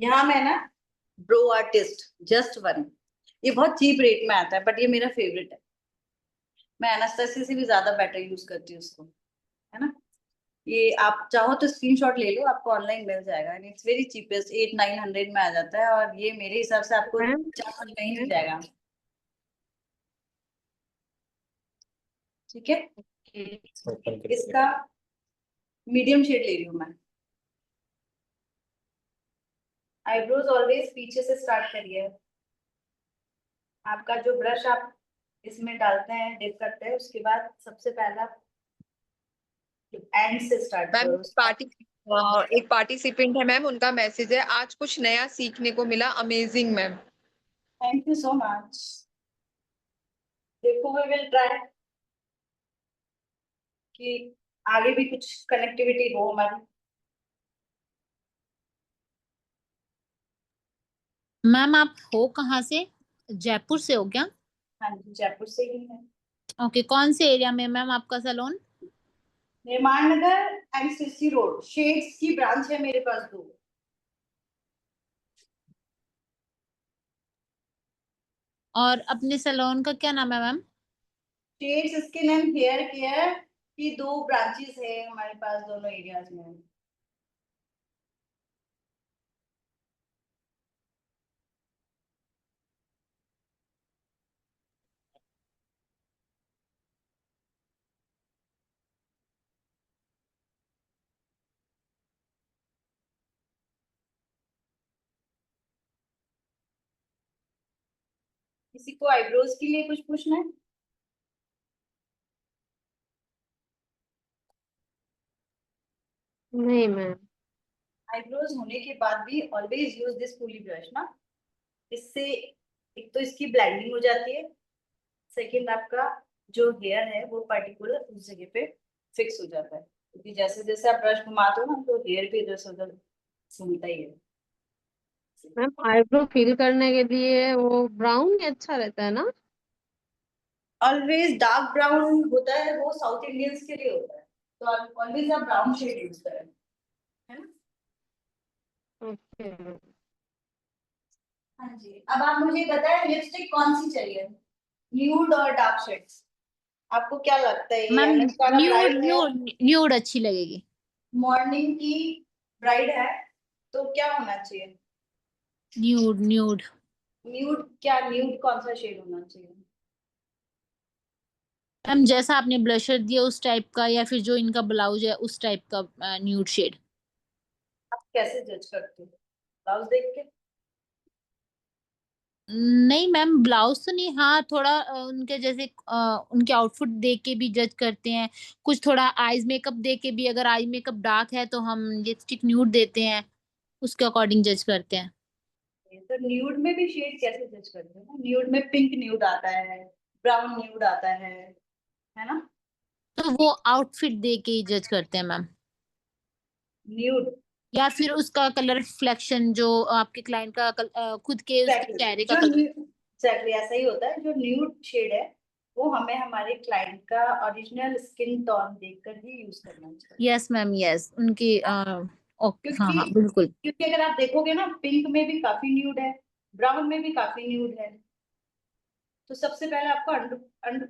यहाँ मैं ना ब्रो आर्टिस्ट जस्ट वन, ये बहुत चीप रेट में आता है बट ये मेरा फेवरेट है, मैं एनास्टेसिया से भी ज्यादा बेटर यूज करती हूँ उसको, है ना। ये आप चाहो तो स्क्रीनशॉट ले लो, आपको ऑनलाइन मिल जाएगा, एंड इट्स वेरी चीपेस्ट, 800-900 में आ जाता है, और ये मेरे हिसाब से आपको मैम 400 में ही मिल जाएगा। ठीक है, इसका मीडियम शेड ले रही हूँ मैं। आईब्रोज ऑलवेज पीछे से स्टार्ट करिए। आपका जो ब्रश आप इसमें डालते हैं, डिप करते हैं, उसके बाद सबसे पहला एंड से स्टार्ट मैम करो। एक पार्टिसिपेंट है मैम, उनका मैसेज है, आज कुछ नया सीखने को मिला, amazing ma'am. Thank you so much. देखो वी विल ट्राई कि आगे भी कुछ कनेक्टिविटी हो हमारी। मैम आप हो कहाँ से? जयपुर से हो क्या? हाँ जी, जयपुर से ही है। ओके, कौन से एरिया में मैम आपका सैलून? निर्माण नगर एंड सीसी रोड, शेड्स की ब्रांच है मेरे पास 2। और अपने सैलून का क्या नाम है ma'am? Shades skin and hair care की 2 ब्रांचेस है हमारे पास, दोनों एरियाज में। किसी को आईब्रोज के लिए कुछ पूछना है? नहीं मैम। आईब्रोज होने के बाद भी always use this pulley brush ना। इससे एक तो इसकी ब्लेंडिंग हो जाती है, सेकंड आपका जो हेयर है वो पर्टिकुलर उस जगह पे फिक्स हो जाता है, क्योंकि जैसे जैसे आप ब्रश घुमाते हो ना, तो हेयर भी इधर से उधर घूमता ही है। मैम आईब्रो फिल करने के लिए वो ब्राउन ही अच्छा रहता है ना? ऑलवेज डार्क ब्राउन होता है, वो साउथ इंडियंस के लिए होता है, तो ऑलवेज आप ब्राउन शेड यूज करें, है ना। ओके। हाँ जी, अब आप मुझे बताएं लिपस्टिक कौन सी चाहिए, न्यूड और डार्क शेड्स? आपको क्या लगता है, ये मैम एमएस वाला न्यूड ब्राइड है, न्यूड न्यूड अच्छी लगेगी। मॉर्निंग की ब्राइड है, तो क्या होना चाहिए? Nude nude. न्यूड, क्या न्यूड कौन सा शेड होना चाहिए? मैम जैसा आपने ब्लशर दिया उस टाइप का, या फिर जो इनका ब्लाउज है उस टाइप का न्यूड शेड। आप कैसे जज करते हो, ब्लाउज देख के? नहीं मैम, ब्लाउज तो नहीं, हाँ थोड़ा उनके जैसे उनके आउटफिट देख के भी जज करते हैं। कुछ थोड़ा आईज मेकअप देख के भी, अगर आई मेकअप डार्क है तो हम लिपस्टिक न्यूड देते हैं, उसके अकॉर्डिंग जज करते हैं। तो न्यूड में भी शेड कैसे जज करते हो? न्यूड में पिंक न्यूड आता है, ब्राउन न्यूड आता है ना। तो वो आउटफिट देख के ही जज करते हैं मैम। न्यूड या फिर उसका कलर रिफ्लेक्शन, जो आपके क्लाइंट का खुद के उसके एग्जैक्टली, चेहरे का जो कलर। एग्जैक्टली ऐसा ही होता है, जो न्यूड शेड है वो हमें हमारे क्लाइंट का ओरिजिनल स्किन टोन देखकर ही यूज करना चाहिए। यस मैम, यस उनकी ओके, हाँ क्योंकि हाँ बिल्कुल। क्योंकि अगर आप देखोगे ना, पिंक में भी काफी न्यूड है, ब्राउन में भी काफी न्यूड है, तो सबसे पहले आपको अंडर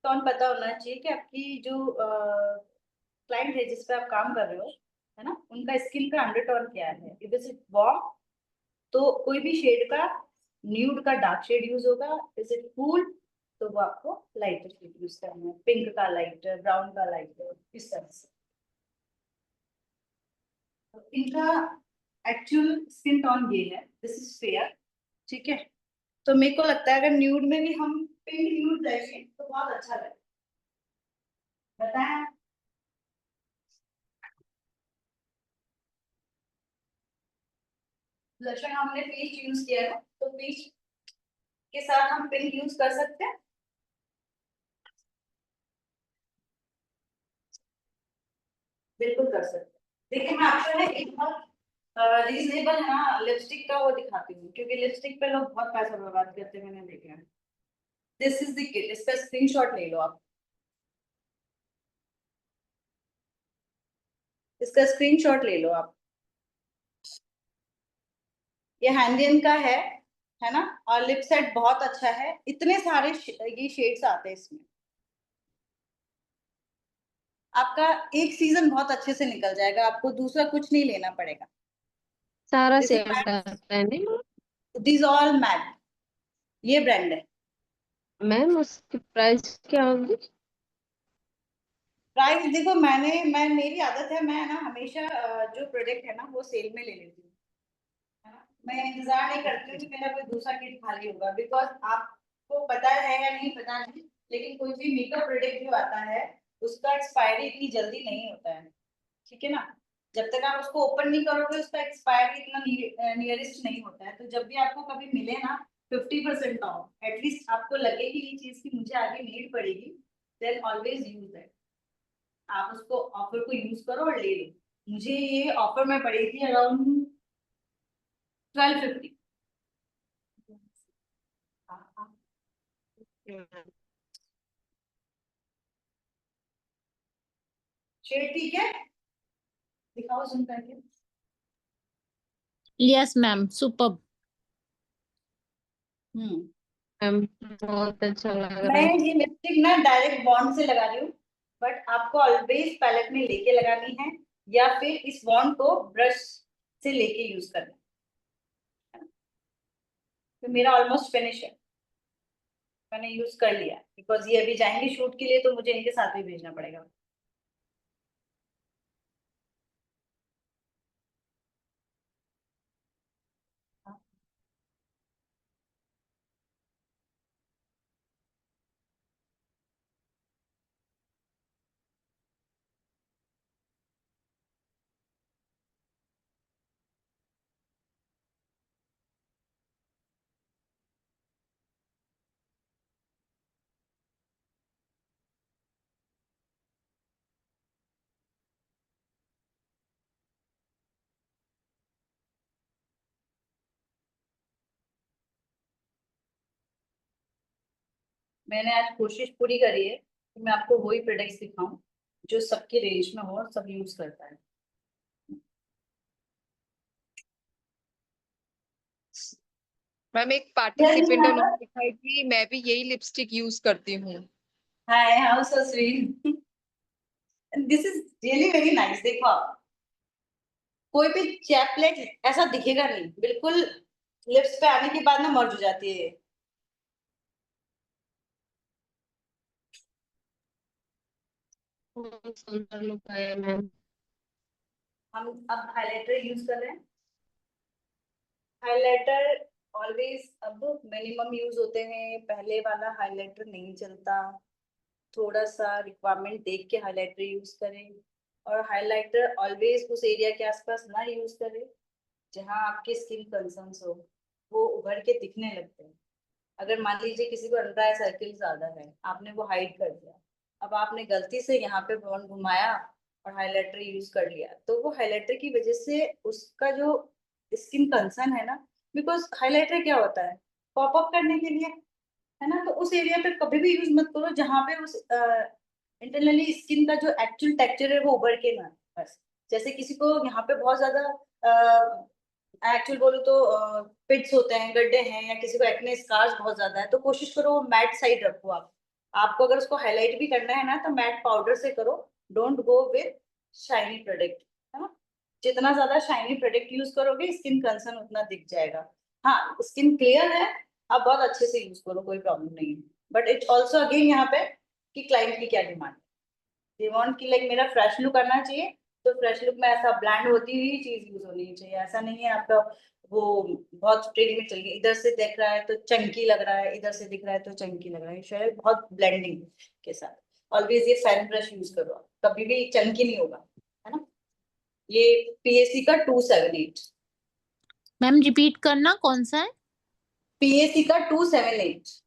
टोन पता होना चाहिए कि आपकी जो क्लाइंट है जिस पे आप काम कर रहे हो, है ना, उनका स्किन का अंडरटोन क्या है। इफ इज इट वार्म, तो कोई भी शेड का, न्यूड का डार्क शेड यूज होगा। इज इट कूल, तो वो आपको लाइटर शेड यूज करना है, पिंक का लाइटर, ब्राउन का लाइटर, इस तरह से। तो इनका एक्चुअल स्किन टोन ये है, दिस इज फेयर, ठीक है। तो मेरे को लगता है अगर न्यूड में भी हम पिंक न्यूड लेंगे तो बहुत अच्छा लगेगा। बताएं, ब्लशर हमने पीच यूज किया है, तो पीच के साथ हम पिंक यूज कर सकते हैं। बिल्कुल कर सकते हैं। देखिए मैं आपको ना एक बहुत रीजनेबल है ना लिपस्टिक का वो दिखाती हूँ, क्योंकि लिपस्टिक पे लोग बहुत पैसा बर्बाद करते हैं, मैंने देखा है। दिस इज द किट, इसका स्क्रीनशॉट ले लो आप, इसका स्क्रीनशॉट ले लो आप। ये हैंडियन का है ना, और लिप सेट बहुत अच्छा है, इतने सारे ये शेड्स आते हैं इसमें। आपका एक सीजन बहुत अच्छे से निकल जाएगा, आपको दूसरा कुछ नहीं लेना पड़ेगा। सारा दिस इज सेल करता है नहीं दिस ऑल मैट, ये ब्रांड है। मैम? उसकी प्राइस क्या होगी? प्राइस देखो, मैं मेरी आदत है, मैं ना हमेशा जो प्रोडक्ट है ना वो सेल में ले लेती हूँ, है ना। मैं इंतजार नहीं करती हूँ कि मेरा कोई दूसरा किट खाली होगा, बिकॉज आपको पता है या नहीं पता नहीं, लेकिन कोई भी मेकअप प्रोडक्ट जो आता है उसका एक्सपायरी इतनी जल्दी नहीं होता है, ठीक है ना। जब तक आप उसको ओपन नहीं करोगे उसका एक्सपायरी इतना नियरेस्ट नहीं होता है। तो जब भी आपको कभी मिले ना 50% ऑफ, एटलीस्ट आपको लगेगी ये चीज की मुझे आगे नीड पड़ेगी, देन ऑलवेज यूज दैट। आप उसको ऑफर को यूज करो और ले लो। मुझे ये ऑफर में पड़ी थी अराउंड 1250। शेड ठीक है, दिखाओ सुन करके। Yes ma'am, superb. मैम बहुत अच्छा लग रहा मैं है। ये लिपस्टिक ना डायरेक्ट बॉन्ड से लगा रही हूँ, बट आपको ऑलवेज पैलेट में लेके लगानी है, या फिर इस बॉन्ड को ब्रश से लेके यूज करना है। तो मेरा ऑलमोस्ट फिनिश है, मैंने यूज कर लिया, बिकॉज ये अभी जाएंगे शूट के लिए तो मुझे इनके साथ भी भेजना पड़ेगा। मैंने आज कोशिश पूरी करी है कि मैं आपको वही प्रोडक्ट्स दिखाऊं जो सबके रेंज में हो और सब यूज करता है। मैम एक जल्दी पार्टिसिपेंट है, यहाँ उन्होंने पर। लिखा है कि मैं भी यही लिपस्टिक यूज करती हूँ। Hi, how so sweet. This is really very nice. देखो आप, कोई भी चैपलेट ऐसा दिखेगा नहीं, बिल्कुल लिप्स पे आने के बाद ना मर्ज हो जाती है ये। बहुत सुंदर लुक है मैम। हम अब हाइलाइटर यूज कर रहे हैं। हाइलाइटर ऑलवेज अब मिनिमम यूज होते हैं, पहले वाला हाइलाइटर नहीं चलता। थोड़ा सा रिक्वायरमेंट देख के हाइलाइटर यूज करें, और हाइलाइटर ऑलवेज उस एरिया के आसपास ना यूज करें जहाँ आपके स्किन कंसर्न्स हो, वो उभर के दिखने लगते हैं। अगर मान लीजिए किसी को अंडर आई सर्किल ज्यादा है, आपने वो हाइड कर दिया, अब आपने गलती से यहाँ पे बॉन्ड घुमाया और हाइलाइटर यूज कर लिया, तो वो हाइलाइटर की वजह से उसका जो स्किन कंसर्न है ना, बिकॉज हाइलाइटर क्या होता है, पॉप अप करने के लिए, है ना। तो उस एरिया पे कभी भी यूज मत करो जहाँ पे उस इंटरनली स्किन का जो एक्चुअल टेक्सचर है वो उभर के ना। बस जैसे किसी को यहाँ पे बहुत ज्यादा एक्चुअल बोलो तो पिट्स होते हैं, गड्ढे हैं, या किसी को एक्ने स्कार्स बहुत ज्यादा है, तो कोशिश करो मैट साइड रखो आप। आपको अगर उसको हाईलाइट भी करना है ना तो मैट पाउडर से करो, don't go with shiny product, है ना। जितना ज्यादा शाइनी प्रोडक्ट यूज करोगे स्किन कंसर्न उतना दिख जाएगा। हाँ, स्किन क्लियर है, आप बहुत अच्छे से यूज करो, कोई प्रॉब्लम नहीं है। बट इट ऑल्सो अगेन यहाँ पे कि क्लाइंट की क्या डिमांड, डिमांड की लाइक मेरा फ्रेश लुक आना चाहिए, तो फ्रेश लुक में ऐसा ब्लैंड होती हुई चीज यूज होनी चाहिए। ऐसा नहीं है आपका वो बहुत ट्रेंड में चल गया, इधर से देख रहा है तो चंकी लग रहा है, इधर से दिख रहा है तो चंकी लग रहा है, शायद बहुत ब्लेंडिंग के साथ। ऑलवेज ये फैन ब्रश यूज करो, कभी भी चंकी नहीं होगा, है ना। ये पीएससी का 278, मैम रिपीट करना, कौन सा है? पीएससी का 278।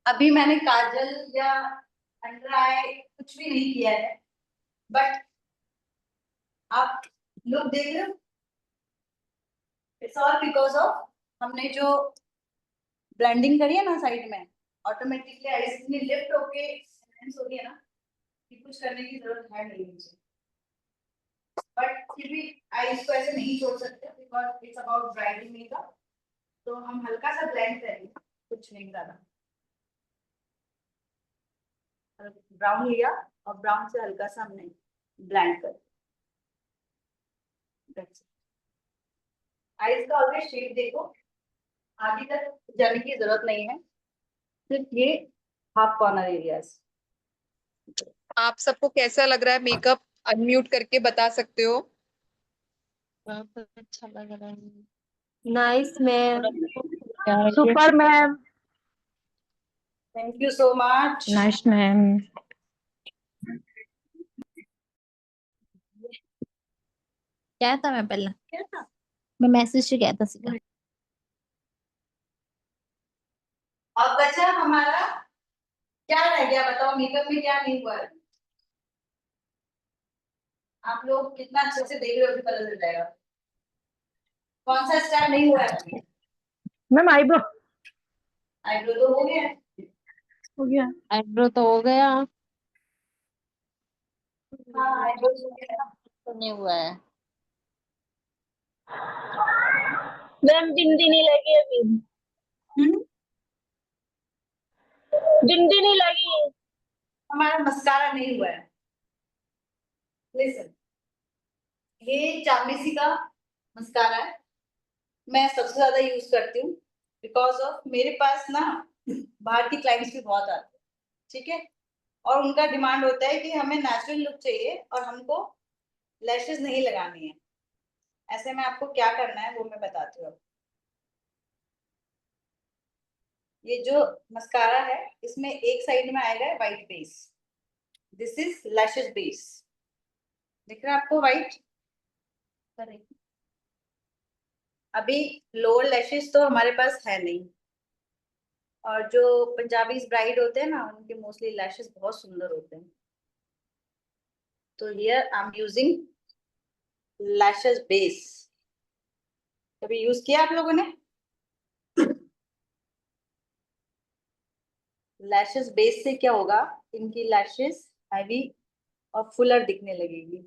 अभी मैंने काजल या अंडर आई कुछ भी नहीं किया है, बट आप लुक देख रहे हो, इट्स ऑल बिकॉज ऑफ हमने जो ब्लेंडिंग करी है ना साइड में, ऑटोमेटिकली आईज में लिफ्ट होके enhance हो गया ना, कि कुछ करने की जरूरत है नहीं मुझे। बट फिर भी आईज को ऐसे नहीं छोड़ सकते because it's about bridal makeup. तो हम हल्का सा ब्लेंड करेंगे, कुछ नहीं ज्यादा। ब्राउन लिया और ब्राउन से हल्का सा हमने ब्लेंड कर। आईज का ऑलरेडी शेड देखो, आगे तक जाने की जरूरत नहीं है, सिर्फ ये हाफ कॉर्नर एरियाज। आप सबको कैसा लग रहा है मेकअप? अनम्यूट करके बता सकते हो। बहुत अच्छा लग रहा है। नाइस मैम, क्या super ma'am, thank you so much. Nice ma'am. क्या था मैं पहले क्या था? मैं मैसेज से क्या था सीधा। अब बचा हमारा, क्या रह गया बताओ, मेकअप में क्या नहीं हुआ है? आप लोग कितना अच्छे से देख रहे हो, भी पता चल जाएगा कौन सा स्टाइल नहीं हुआ है। मैम आईब्रो आईब्रो तो हो गया है। हो गया। आईब्रो तो हो गया। हाँ आईब्रो हो गया। तो नहीं हुआ है। मैम बिंदी नहीं लगी अभी, हम्म, बिंदी नहीं लगी। हमारा मस्कारा नहीं हुआ है। लिसन, ये चामेसी का मस्कारा है, मैं सबसे ज्यादा यूज करती हूँ बिकॉज ऑफ मेरे पास ना बाहर की क्लाइंट्स भी बहुत आते हैं, ठीक है, और उनका डिमांड होता है कि हमें नेचुरल लुक चाहिए और हमको लैशेस नहीं लगानी है। ऐसे में आपको क्या करना है वो मैं बताती हूँ। ये जो मस्कारा है इसमें एक साइड में आएगा white base, this is lashes base, दिख रहा है आपको व्हाइट? अभी लोअर लैशेस तो हमारे पास है नहीं, और जो पंजाबी ब्राइड होते हैं ना उनके मोस्टली लैशेस बहुत सुंदर होते हैं। तो here I am using lashes base. कभी यूज किया आप लोगों ने? लैशेस बेस से क्या होगा, इनकी लैशेस हैवी और फुलर दिखने लगेगी।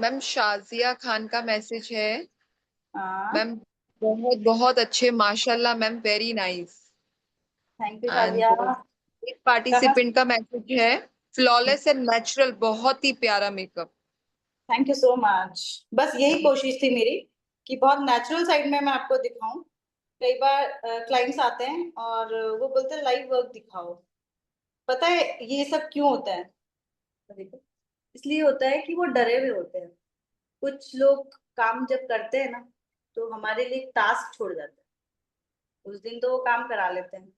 मैम शाजिया खान का मैसेज है। हाँ, मैम बहुत बहुत अच्छे, माशाल्लाह ma'am, very nice. Thank you and Shazia. एक कहाँ? पार्टिसिपेंट का मैसेज है, फ्लॉलेस एंड नेचुरल, बहुत ही प्यारा makeup. Thank you so much. बस यही कोशिश थी मेरी कि बहुत नेचुरल साइड में मैं आपको दिखाऊं। कई बार क्लाइंट्स आते हैं और वो बोलते हैं लाइव वर्क दिखाओ। पता है ये सब क्यों होता है? देखो, इसलिए होता है कि वो डरे हुए होते हैं। कुछ लोग काम जब करते हैं ना तो हमारे लिए टास्क छोड़ जाते हैं, उस दिन तो वो काम करा लेते हैं।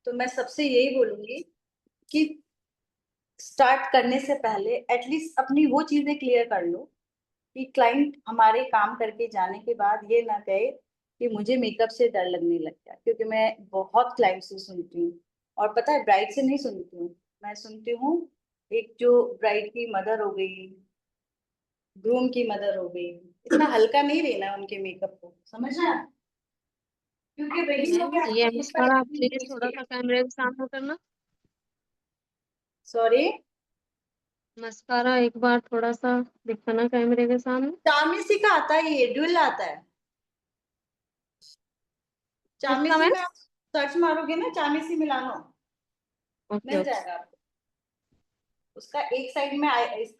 तो मैं सबसे यही बोलूंगी कि स्टार्ट करने से पहले एटलीस्ट अपनी वो चीजें क्लियर कर लो कि क्लाइंट हमारे काम करके जाने के बाद ये ना कहे कि मुझे मेकअप से डर लगने लग गया। क्योंकि मैं बहुत क्लाइंट से सुनती हूँ, और पता है ब्राइड से नहीं सुनती हूँ, मैं सुनती हूँ एक जो ब्राइड की मदर हो गई, ग्रूम की मदर हो गई, इतना हल्का नहीं लेना उनके मेकअप को, समझ रहे हैं? क्योंकि वही लोग हैं ये जिस पर मस्कारा आप प्लीज थोड़ा सा कैमरे के सामने करना। सॉरी, मस्कारा एक बार थोड़ा सा दिखाना कैमरे के सामने। चामीसी का आता है, ये ड्यूल आता है। किसका चामीसी मैम? में आप सर्च मारोगे ना, चामीसी मिलानो, ओके मिल ओके। जाएगा आपको। उसका एक साइड में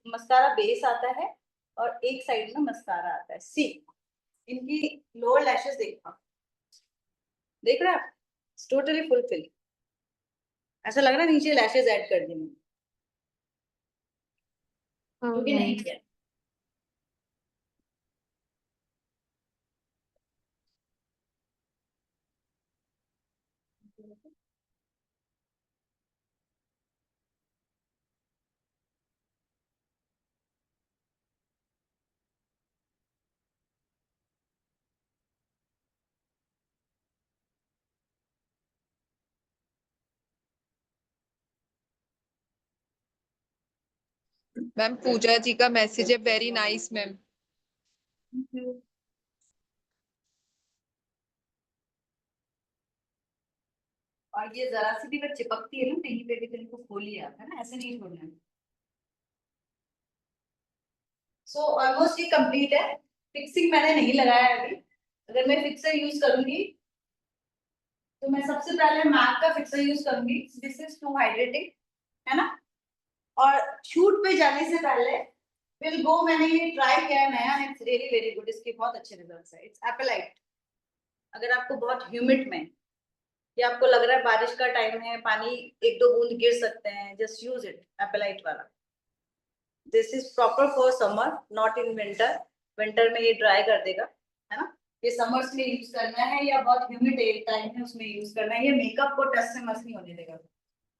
मस्कारा बेस आता है और एक साइड में मस्कारा आता है। सी, इनकी लोअर लैशेस देखना, देख रहे हैं आप, टोटली फुलफिल। ऐसा लग रहा है नीचे लैशेस ऐड कर दी मैंने, हाँ क्योंकि नहीं किया। मैम पूजा जी का मैसेज है, वेरी नाइस मैम। और ये जरा सी भी अगर चिपकती है ना कहीं पे भी तो इनको खोल लिया है ना, ऐसे नहीं छोड़ना है। सो ऑलमोस्ट ये कंप्लीट है। फिक्सिंग मैंने नहीं लगाया है अभी। अगर मैं फिक्सर यूज करूंगी तो मैं सबसे पहले मैक का फिक्सर यूज करूंगी। दिस इज टू हाइड्रेटिंग, है ना। और शूट पे जाने से पहले विल गो, मैंने ये ट्राई किया है नया, इट्स रियली वेरी गुड। इसके बहुत अच्छे रिजल्ट्स है। इट्स एपेलाइट। अगर आपको बहुत ह्यूमिड में या आपको लग रहा है बारिश का टाइम है, पानी एक दो बूंद गिर सकते हैं, जस्ट यूज इट, एपेलाइट वाला। This is proper for summer, not in winter. Winter में ये ड्राई कर देगा, है ना। ये समर्स में यूज करना है या बहुत ह्यूमिड टाइम है उसमें यूज करना है। ये मेकअप को टच से मस नहीं होने देगा,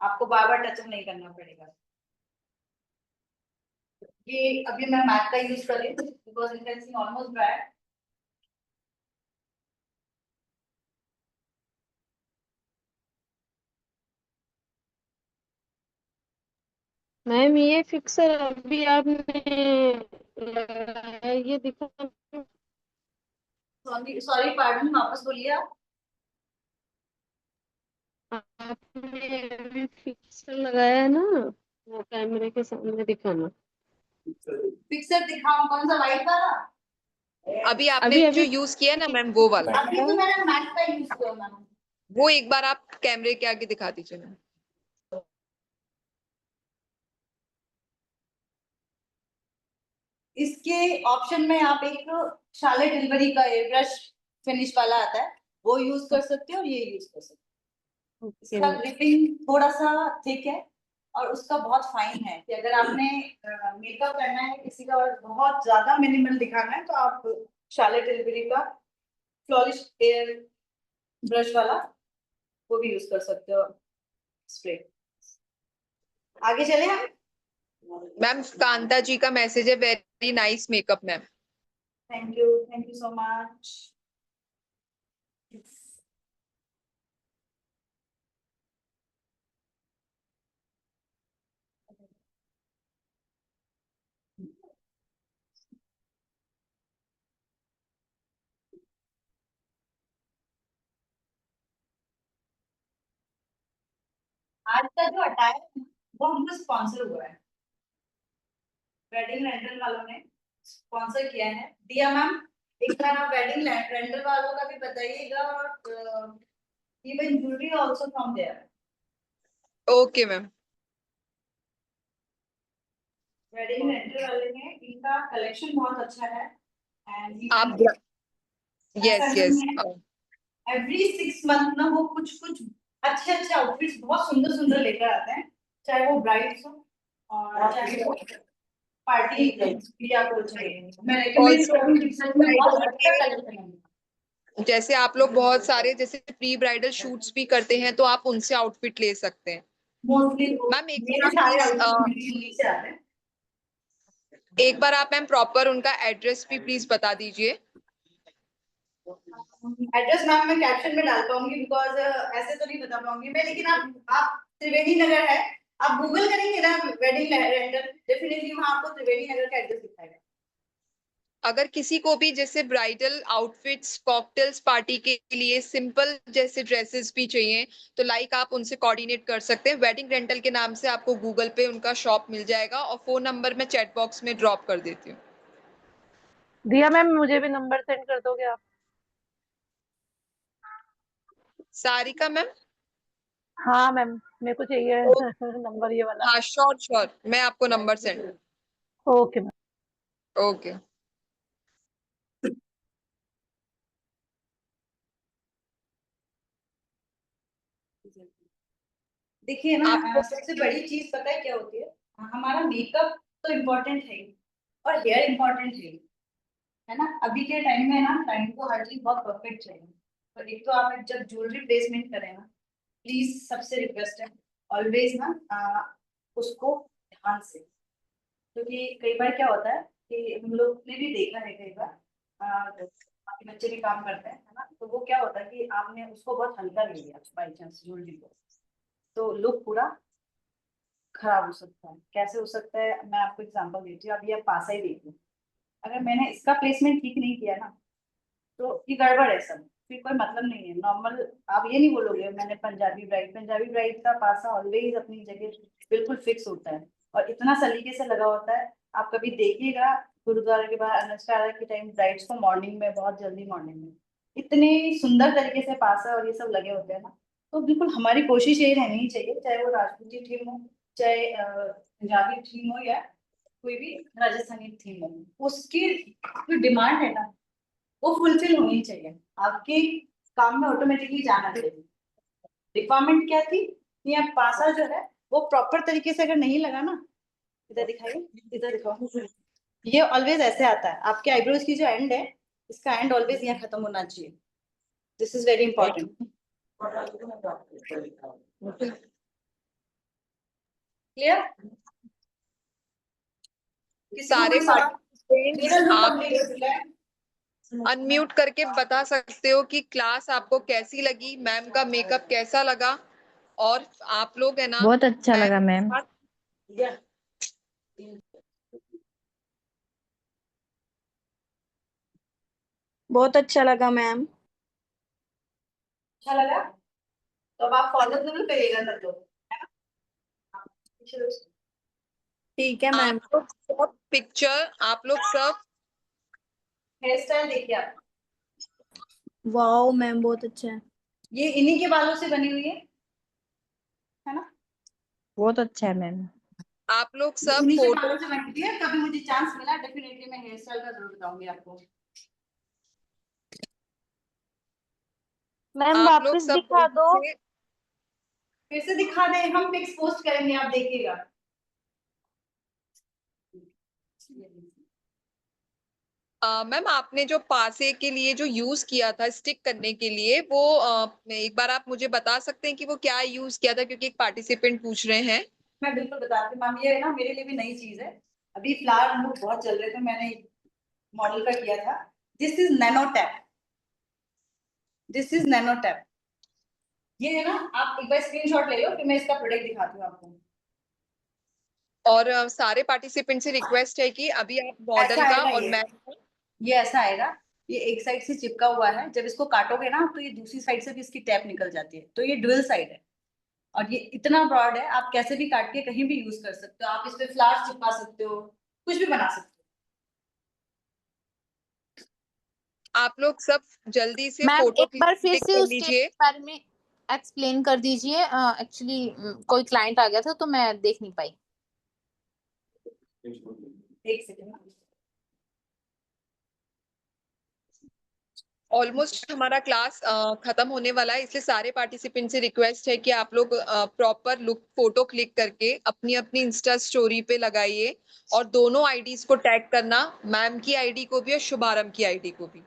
आपको बार बार टचअप नहीं करना पड़ेगा। ये अभी मैं मैक का यूज कर रही हूँ because it is almost dry. Ma'am ये फिक्सर अभी आपने लगाया, ये दिखा। सॉरी सॉरी, पार्डन, वापस बोलिए आप। आपने अभी फिक्सर लगाया है ना, वो कैमरे के सामने दिखाना। फिक्सर दिखाऊं? कौन सा, व्हाइट वाला? अभी आपने अभी जो अभी यूज किया ना मैम वो वाला, अभी तो मैंने मैक का यूज किया मैम। वो एक बार आप कैमरे के आगे दिखा दीजिए मैम। इसके ऑप्शन में आप एक शाले डिलीवरी का एयर ब्रश फिनिश वाला आता है, वो यूज कर सकते हो और ये यूज कर सकते हो। ओके इसका मैम। ग्रिपिंग थोड़ा सा थिक है और उसका बहुत फाइन है कि अगर आपने मेकअप करना है किसी का और बहुत ज्यादा मिनिमल दिखाना है तो आप शाले डिलीवरी का फ्लॉलिश एयर ब्रश वाला वो भी यूज कर सकते हो, स्प्रे। आगे चले हम। मैम कांता जी का मैसेज है, very nice makeup ma'am. Thank you so much. आज का जो अटायर है वो हमको स्पॉन्सर हुआ है, वेडिंग रेंटल वालों ने स्पॉन्सर किया है। दिया मैम, एक बार आप वेडिंग रेंटल वालों का भी बताइएगा और even jewellery also from there. Okay ma'am. Wedding rental वाले ने, इनका कलेक्शन बहुत अच्छा है एंड आप ऐसा यस यस नहीं है, एवरी 6 मंथ ना वो कुछ कुछ अच्छे अच्छे आउटफिट्स बहुत सुंदर सुंदर लेकर आते हैं, चाहे वो ब्राइड्स हो और चाहे वो पार्टी भी आप बोल चाहिए। मैं रेकमेंड ऑल्सो करूंगी, सच में बहुत अच्छा कलेक्शन है। जैसे आप लोग बहुत सारे जैसे प्री ब्राइडल शूट्स भी करते हैं तो आप उनसे आउटफिट ले सकते हैं। मोस्टली मैम एक मेरे बार सारे प्लीज आउटफिट दिल्ली से आते हैं। एक बार आप मैम प्रॉपर उनका एड्रेस भी प्लीज बता दीजिए। एड्रेस मैम मैं कैप्शन में डाल पाऊंगी बिकॉज ऐसे तो नहीं बता पाऊंगी मैं, लेकिन आप त्रिवेणी नगर है, आप गूगल करेंगे ना वेडिंग रेंटल, डेफिनेटली वहां आपको त्रिवेणी नगर का एड्रेस दिखाएगा। अगर किसी को भी जैसे ब्राइडल आउटफिट्स कॉकटेल्स पार्टी के लिए सिंपल जैसे ड्रेसेस भी चाहिए तो लाइक आप उनसे कोऑर्डिनेट कर सकते हैं। वेडिंग रेंटल के नाम से आपको गूगल पे उनका शॉप मिल जाएगा और फोन नंबर मैं चैट बॉक्स में ड्रॉप कर देती हूँ। दिया मैम, मुझे भी नंबर सेंड कर दोगे आप? सारिका मैम। हाँ मैम, मेरे को चाहिए ओ- नंबर ये वाला। हाँ श्योर श्योर, मैं आपको number send. Okay ma'am. Okay. देखिए ना, आपको सबसे बड़ी चीज पता है क्या होती है, हमारा मेकअप तो इम्पोर्टेंट है ही और हेयर इम्पोर्टेंट है ना। अभी के टाइम में ना टाइम को हर चीज बहुत परफेक्ट चाहिए। तो एक तो आप जब ज्वेलरी प्लेसमेंट करें ना, प्लीज सबसे रिक्वेस्ट है ऑलवेज ना उसको ध्यान से, क्योंकि कई बार क्या होता है कि हम लोग ने भी देखा है कई बार आपके बच्चे भी काम करते हैं, है ना, तो वो क्या होता है कि आपने उसको बहुत हल्का ले लिया बाई चांस ज्वेलरी को, तो लुक पूरा खराब हो सकता है। कैसे हो सकता है, मैं आपको एग्जांपल देती हूँ। अभी आप पासा ही देख लो, अगर मैंने इसका प्लेसमेंट ठीक नहीं किया ना तो ये गड़बड़ है सब, फिर कोई मतलब नहीं है। नॉर्मल आप ये नहीं बोलोगे मैंने पंजाबी ब्राइड का पासा ऑलवेज अपनी जगह बिल्कुल फिक्स होता है और इतना सलीके से लगा होता है। आप कभी देखिएगा गुरुद्वारा के बाहर अनुष्ठान के टाइम ब्राइड्स को मॉर्निंग में, बहुत जल्दी मॉर्निंग में इतने सुंदर तरीके से पासा और ये सब लगे होते हैं ना, तो बिल्कुल हमारी कोशिश यही रहनी ही चाहिए, चाहे वो राजपूती थीम हो, चाहे पंजाबी थीम हो, या कोई भी राजस्थानी थीम हो, उसकी जो डिमांड है ना वो फुलफिल होनी चाहिए, आपके काम में ऑटोमेटिकली जाना चाहिए। रिक्वायरमेंट क्या थी, ये पासा जो है वो प्रॉपर तरीके से अगर नहीं लगा ना, इधर दिखाइए, इधर दिखाओ, ये ऑलवेज ऐसे आता है, आपके आईब्रोज की जो एंड है इसका एंड ऑलवेज यहाँ खत्म होना चाहिए। This is very important. Clear? सारे participants आप अनम्यूट करके बता सकते हो कि क्लास आपको कैसी लगी, मैम का मेकअप कैसा लगा, और आप लोग है ना बहुत अच्छा लगा के मैम। साथ- बहुत अच्छा लगा मैम। अच्छा लगा तो अब आप फॉलो जरूर करिएगा सब लोग, है ना? ठीक है मैम। आप लोग सब पिक्चर, आप लोग सब हेयर स्टाइल देखिए आप, वाओ मैम बहुत अच्छा है। ये इन्हीं के बालों से बनी हुई है ना? बहुत अच्छा है मैम। आप लोग सब उन्हीं के फोटो बालों से बनी हुई है। कभी मुझे चांस मिला डेफिनेटली मैं हेयर स्टाइल का जरूर बताऊंगी आपको। मैम आप लोग वापस सब दिखा दो। से फिर से दिखा दे, हम पिक्स पोस्ट करेंगे, आप देखिएगा। मैम आपने जो पासे के लिए जो यूज किया था स्टिक करने के लिए, वो एक बार आप मुझे बता सकते हैं कि वो क्या यूज किया था, क्योंकि एक पार्टिसिपेंट पूछ रहे हैं। मैं बिल्कुल बताती हूँ मैम, ये है ना मेरे लिए भी नई चीज है, अभी फिलहाल हम लोग बहुत चल रहे थे, मैंने मॉडल का किया था। This is nano tap, this is nano tap. ये है ना, आप एक बार स्क्रीनशॉट ले लो, फिर मैं इसका प्रोडक्ट दिखाती हूँ आपको। और सारे पार्टिसिपेंट से रिक्वेस्ट है कि अभी आप मॉडल ऐसा का आएगा और मैम ये ऐसा आएगा, ये एक साइड से चिपका हुआ है, जब इसको काटोगे ना तो ये दूसरी साइड से भी इसकी टैप निकल जाती है, तो ये डुअल साइड है, और ये इतना ब्रॉड है, आप कैसे भी काट के कहीं भी यूज कर सकते हो, आप इस पे फ्लावर्स चिपका सकते हो, कुछ भी बना सकते आप लोग सब जल्दी से मैम फोटो एक बार फिर क्लिक से कर उस टेप लीजिए। के बारे में एक्सप्लेन कर दीजिए। एक्चुअली कोई क्लाइंट आ गया था तो मैं देख नहीं पाई। हो। एक सेकेंड। ऑलमोस्ट हमारा क्लास खत्म होने वाला है, इसलिए सारे पार्टिसिपेंट से रिक्वेस्ट है कि आप लोग प्रॉपर लुक फोटो क्लिक करके अपनी अपनी इंस्टा स्टोरी पे लगाइए, और दोनों आईडीज को टैग करना, मैम की आईडी को भी और शुभारंभ की आईडी को भी।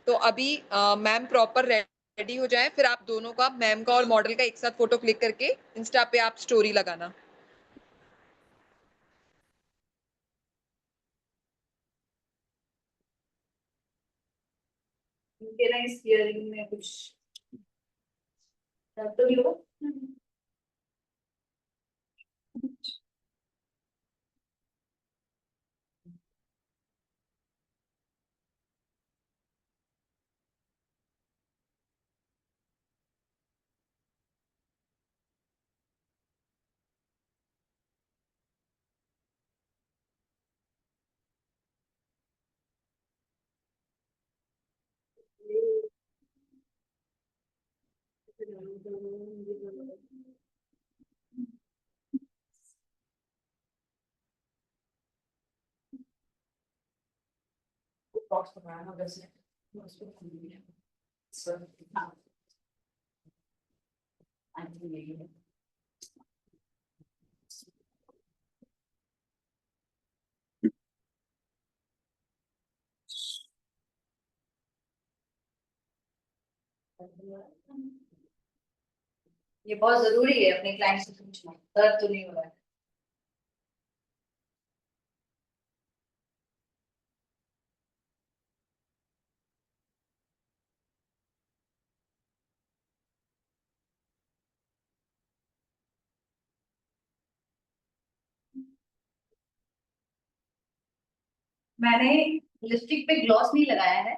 तो अभी मैम प्रॉपर रेडी हो जाए, फिर आप दोनों का, मैम का और मॉडल का एक साथ फोटो क्लिक करके इंस्टा पे आप स्टोरी लगाना। इनके ना इस ईयरिंग में कुछ दर्द तो नहीं हो? बॉक्स बनाना वैसे उसको खोल दिया सर। हाँ, आई थिंक यही है। ये बहुत जरूरी है अपने क्लाइंट से पूछना, दर्द तो नहीं हो रहा है। मैंने लिपस्टिक पे ग्लॉस नहीं लगाया है,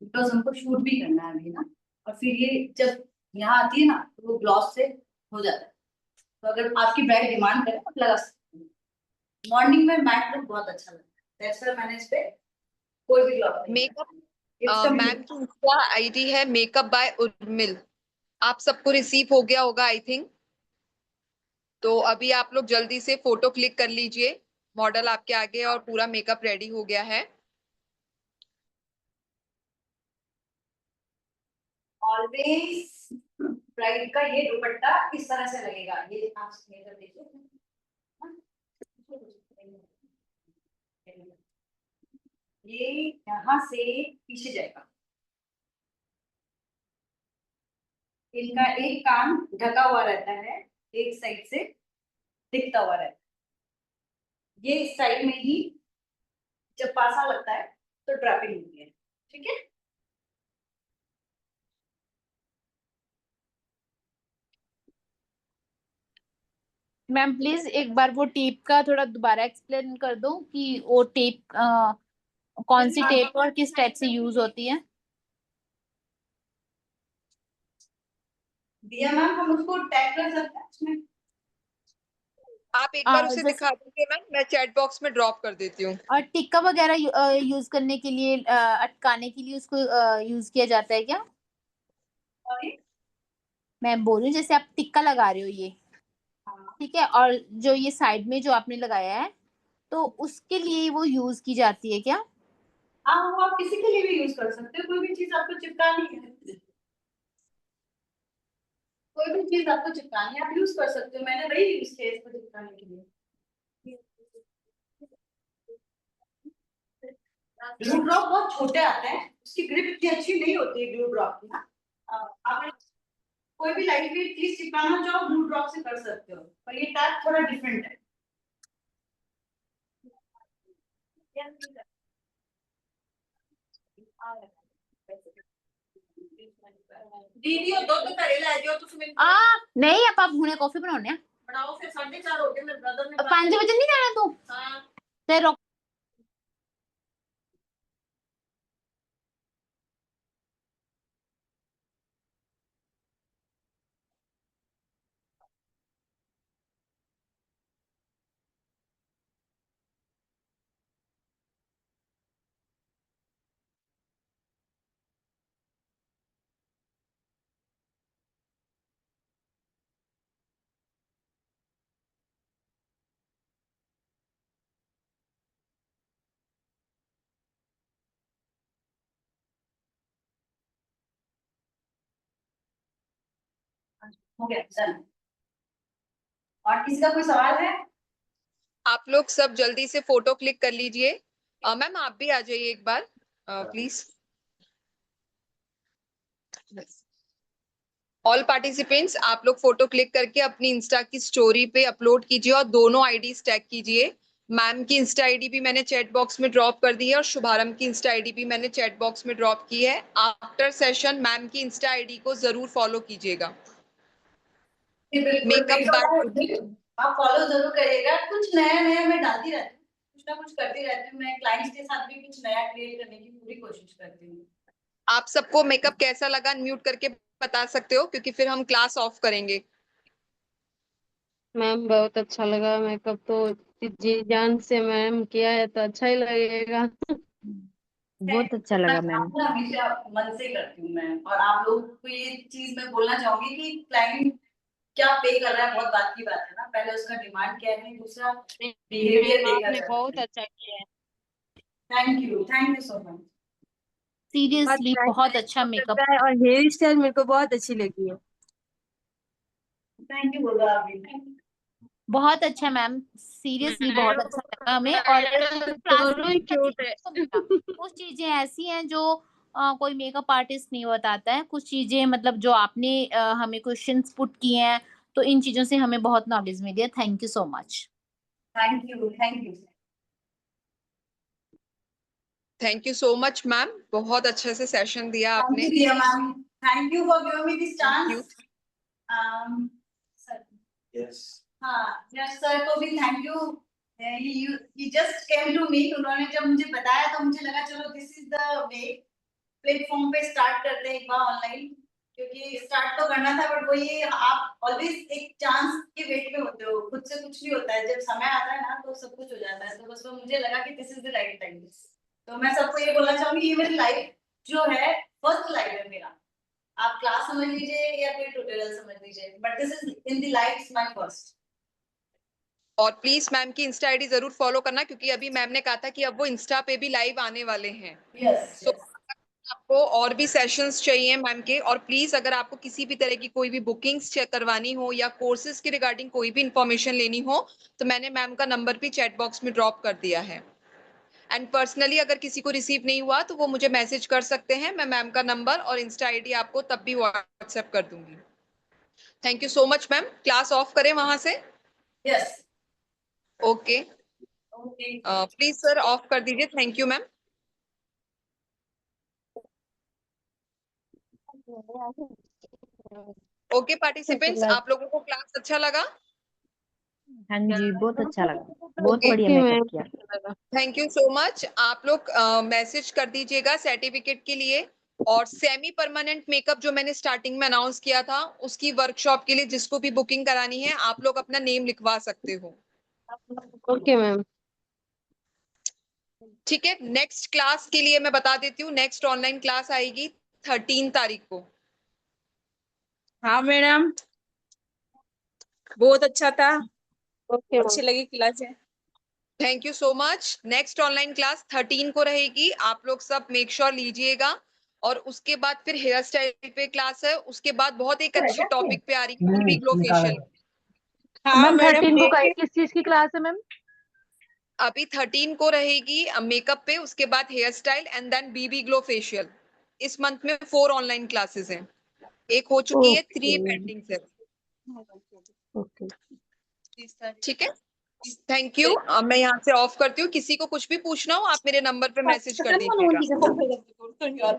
बिकॉज हमको शूट भी करना है अभी ना, और फिर ये जब यहाँ आती है ना तो वो ग्लॉस से हो जाता है, तो अगर आपकी ब्राइड डिमांड करे तो लगा सकते हैं। मॉर्निंग में मैट लुक बहुत अच्छा लगता है। दैट्स व्हाई मैंने इस पे कोई भी ब्लॉक नहीं मेकअप किया। मैम की इंस्टा आईडी है मेकअप बाय उर्मिल, आप सबको रिसीव हो गया होगा आई थिंक। तो अभी आप लोग जल्दी से फोटो क्लिक कर लीजिए, मॉडल आपके आगे और पूरा मेकअप रेडी हो गया है। ऑलवेज ब्राइड का ये दुपट्टा इस तरह से लगेगा, ये आप मेजर देखिए, ये यहाँ से पीछे जाएगा, इनका एक कान ढका हुआ रहता है, एक साइड से दिखता हुआ रहता है, ये इस साइड में ही जब पासा लगता है तो ड्रैपिंग होती है, ठीक है। मैम प्लीज एक बार वो टेप का थोड़ा दोबारा एक्सप्लेन कर दो कि वो टेप कौन सी टेप और किस टाइप से यूज होती है। दिया मैम, हम उसको टैग कर सकते हैं उसमें। आप एक बार उसे जैसे दिखा दीजिए मैम, मैं चैट बॉक्स में ड्रॉप कर देती हूँ। और टिक्का वगैरह यूज करने के लिए अटकाने के लिए उसको यूज किया जाता है क्या? सॉरी। मैं बोल रही हूँ जैसे आप टिक्का लगा रहे हो ये, हाँ ठीक है, और जो ये साइड में जो आपने लगाया है तो उसके लिए वो यूज की जाती है क्या? हाँ, वो आप किसी के लिए भी यूज कर सकते हो, कोई भी चीज आपको चिपकानी है, कोई भी चीज आपको चिपकानी है आप यूज कर सकते हो, मैंने वही यूज किया इसको चिपकाने के लिए। ग्लू ड्रॉप बहुत छोटे आते हैं, उसकी ग्रिप इतनी अच्छी नहीं होती है ग्लू ड्रॉप की ना। आप कोई भी लाइट वेट चीज चिपकाना चाहो ग्लू ड्रॉप से कर सकते हो, पर ये टैग थोड़ा डिफरेंट है। दीदी और दो तो घरे लै जाओ तुम आ नहीं आप हुणे कॉफी बनाने हैं। बनाओ, फिर 4:30 हो गए, मेरे ब्रदर ने 5 बजे नहीं जाना तू? हाँ ते रुक। हो गया डन। और किसी का कोई सवाल है? आप लोग सब जल्दी से फोटो क्लिक कर लीजिए। मैम आप भी आ जाइए एक बार प्लीज। ऑल पार्टिसिपेंट्स आप लोग फोटो क्लिक करके अपनी इंस्टा की स्टोरी पे अपलोड कीजिए और दोनों आईडीज टैग कीजिए। मैम की इंस्टा आईडी भी मैंने चैट बॉक्स में ड्रॉप कर दी है और शुभारंभ की इंस्टा आईडी भी मैंने चैट बॉक्स में ड्रॉप की है। आफ्टर सेशन मैम की इंस्टा आईडी को जरूर फॉलो कीजिएगा। मेकअप बाय आप फॉलो जरूर करिएगा, कुछ नया नया मैं डालती रहती हूँ, कुछ ना कुछ करती रहती हूँ, मैं क्लाइंट्स के साथ भी कुछ नया क्रिएट करने की पूरी कोशिश करती हूँ। आप सबको मेकअप कैसा लगा अनम्यूट करके बता सकते हो क्योंकि फिर हम क्लास ऑफ करेंगे। मैम बहुत अच्छा लगा, मेकअप तो जी जान से मैम किया है तो अच्छा ही लगेगा। बहुत अच्छा लगा मैम। मैं हमेशा मन से करती हूँ मैं, और आप लोग को ये चीज मैं बोलना चाहूंगी कि क्लाइंट क्या पे कर रहा है बहुत बात की बात है ना, पहले उसका डिमांड क्या है, दूसरा बिहेवियर मैम देखा आपने जाता बहुत है। अच्छा किया है। Thank you so much. Seriously बहुत अच्छा मेकअप। है और हेयर स्टाइल मेरे को बहुत अच्छी लगी है। थैंक यू बोलो आप भी। बहुत अच्छा मैम, सीरियसली बहुत अच्छा लगा हमें। और क्लास दोनों ही क्यूट है। कुछ चीजें ऐसी हैं जो कोई मेकअप आर्टिस्ट नहीं बताता है, कुछ चीजें मतलब जो आपने हमें क्वेश्चंस पुट किए हैं तो इन चीजों से हमें बहुत नॉलेज मिली है। Thank you so much. Thank you. Thank you so much ma'am, बहुत अच्छे से सेशन दिया थैंक आपने। यू दिया मैम, thank you for giving me this thank you. Chance. हाँ यस सर को भी thank you. He just came to me, उन्होंने जब मुझे बताया तो मुझे लगा चलो this is the way, platform पे स्टार्ट करते हैं एक बार ऑनलाइन। क्योंकि स्टार्ट तो करना था, बट वो ये आप ऑलवेज एक चांस के वेट में होते हो, खुद से कुछ नहीं होता है, जब समय आता है ना तो सब कुछ हो जाता है। तो बस वो मुझे लगा कि this is the right time. तो मैं सबको ये बोलना चाहूंगी, ये मेरी लाइफ जो है फर्स्ट लाइफ है मेरा। आप क्लास समझ लीजिए या फिर ट्यूटोरियल समझ लीजिए, but this is in the life my first. और प्लीज मैम की इंस्टा आईडी जरूर फॉलो करना, क्योंकि अभी मैम ने कहा था कि अब वो इंस्टा पे भी लाइव आने वाले हैं। यस So, आपको और भी सेशंस चाहिए मैम के, और प्लीज अगर आपको किसी भी तरह की कोई भी बुकिंग्स चेक करवानी हो या कोर्सेज के रिगार्डिंग कोई भी इंफॉर्मेशन लेनी हो, तो मैंने मैम का नंबर भी चैट बॉक्स में ड्रॉप कर दिया है। एंड पर्सनली अगर किसी को रिसीव नहीं हुआ तो वो मुझे मैसेज कर सकते हैं, मैं मैम का नंबर और इंस्टा आईडी आपको तब भी व्हाट्सएप कर दूंगी। Thank you so much ma'am. Class of करें वहां से? Yes okay, okay. Please sir of कर दीजिए। Thank you ma'am. Okay participants, आप लोगों को क्लास अच्छा लगा? हाँ जी, बहुत अच्छा लगा, बहुत ओके, बढ़िया ओके मेकअप मैम, किया। अच्छा लगा। Thank you so much. आप लोग मैसेज कर दीजिएगा सर्टिफिकेट के लिए, और सेमी परमानेंट मेकअप जो मैंने स्टार्टिंग में अनाउंस किया था उसकी वर्कशॉप के लिए जिसको भी बुकिंग करानी है आप लोग अपना नेम लिखवा सकते हो। Okay ma'am. ठीक है, नेक्स्ट क्लास के लिए मैं बता देती हूँ, नेक्स्ट ऑनलाइन क्लास आएगी 13 तारीख को। हाँ मैडम, बहुत अच्छा था, ओके मैम। अच्छी लगी क्लासें। Thank you so much. Next online class 13 को रहेगी, आप लोग सब मेक श्योर लीजिएगा। और उसके बाद फिर हेयर स्टाइल पे क्लास है, उसके बाद बहुत एक अच्छी टॉपिक पे आ रही है बीबी ग्लो फेशियल। हाँ मैम मैडम, 13 को ठीक है। किस चीज की क्लास है मैम? अभी 13 को रहेगी मेकअप पे, उसके बाद hair style and then BB glow facial. इस मंथ में 4 ऑनलाइन क्लासेस हैं, एक हो चुकी है, 3 ओके पेंडिंग है। ओके। ठीक है, थैंक यू। मैं यहाँ से ऑफ करती हूँ। किसी को कुछ भी पूछना हो आप मेरे नंबर पे मैसेज कर दीजिएगा।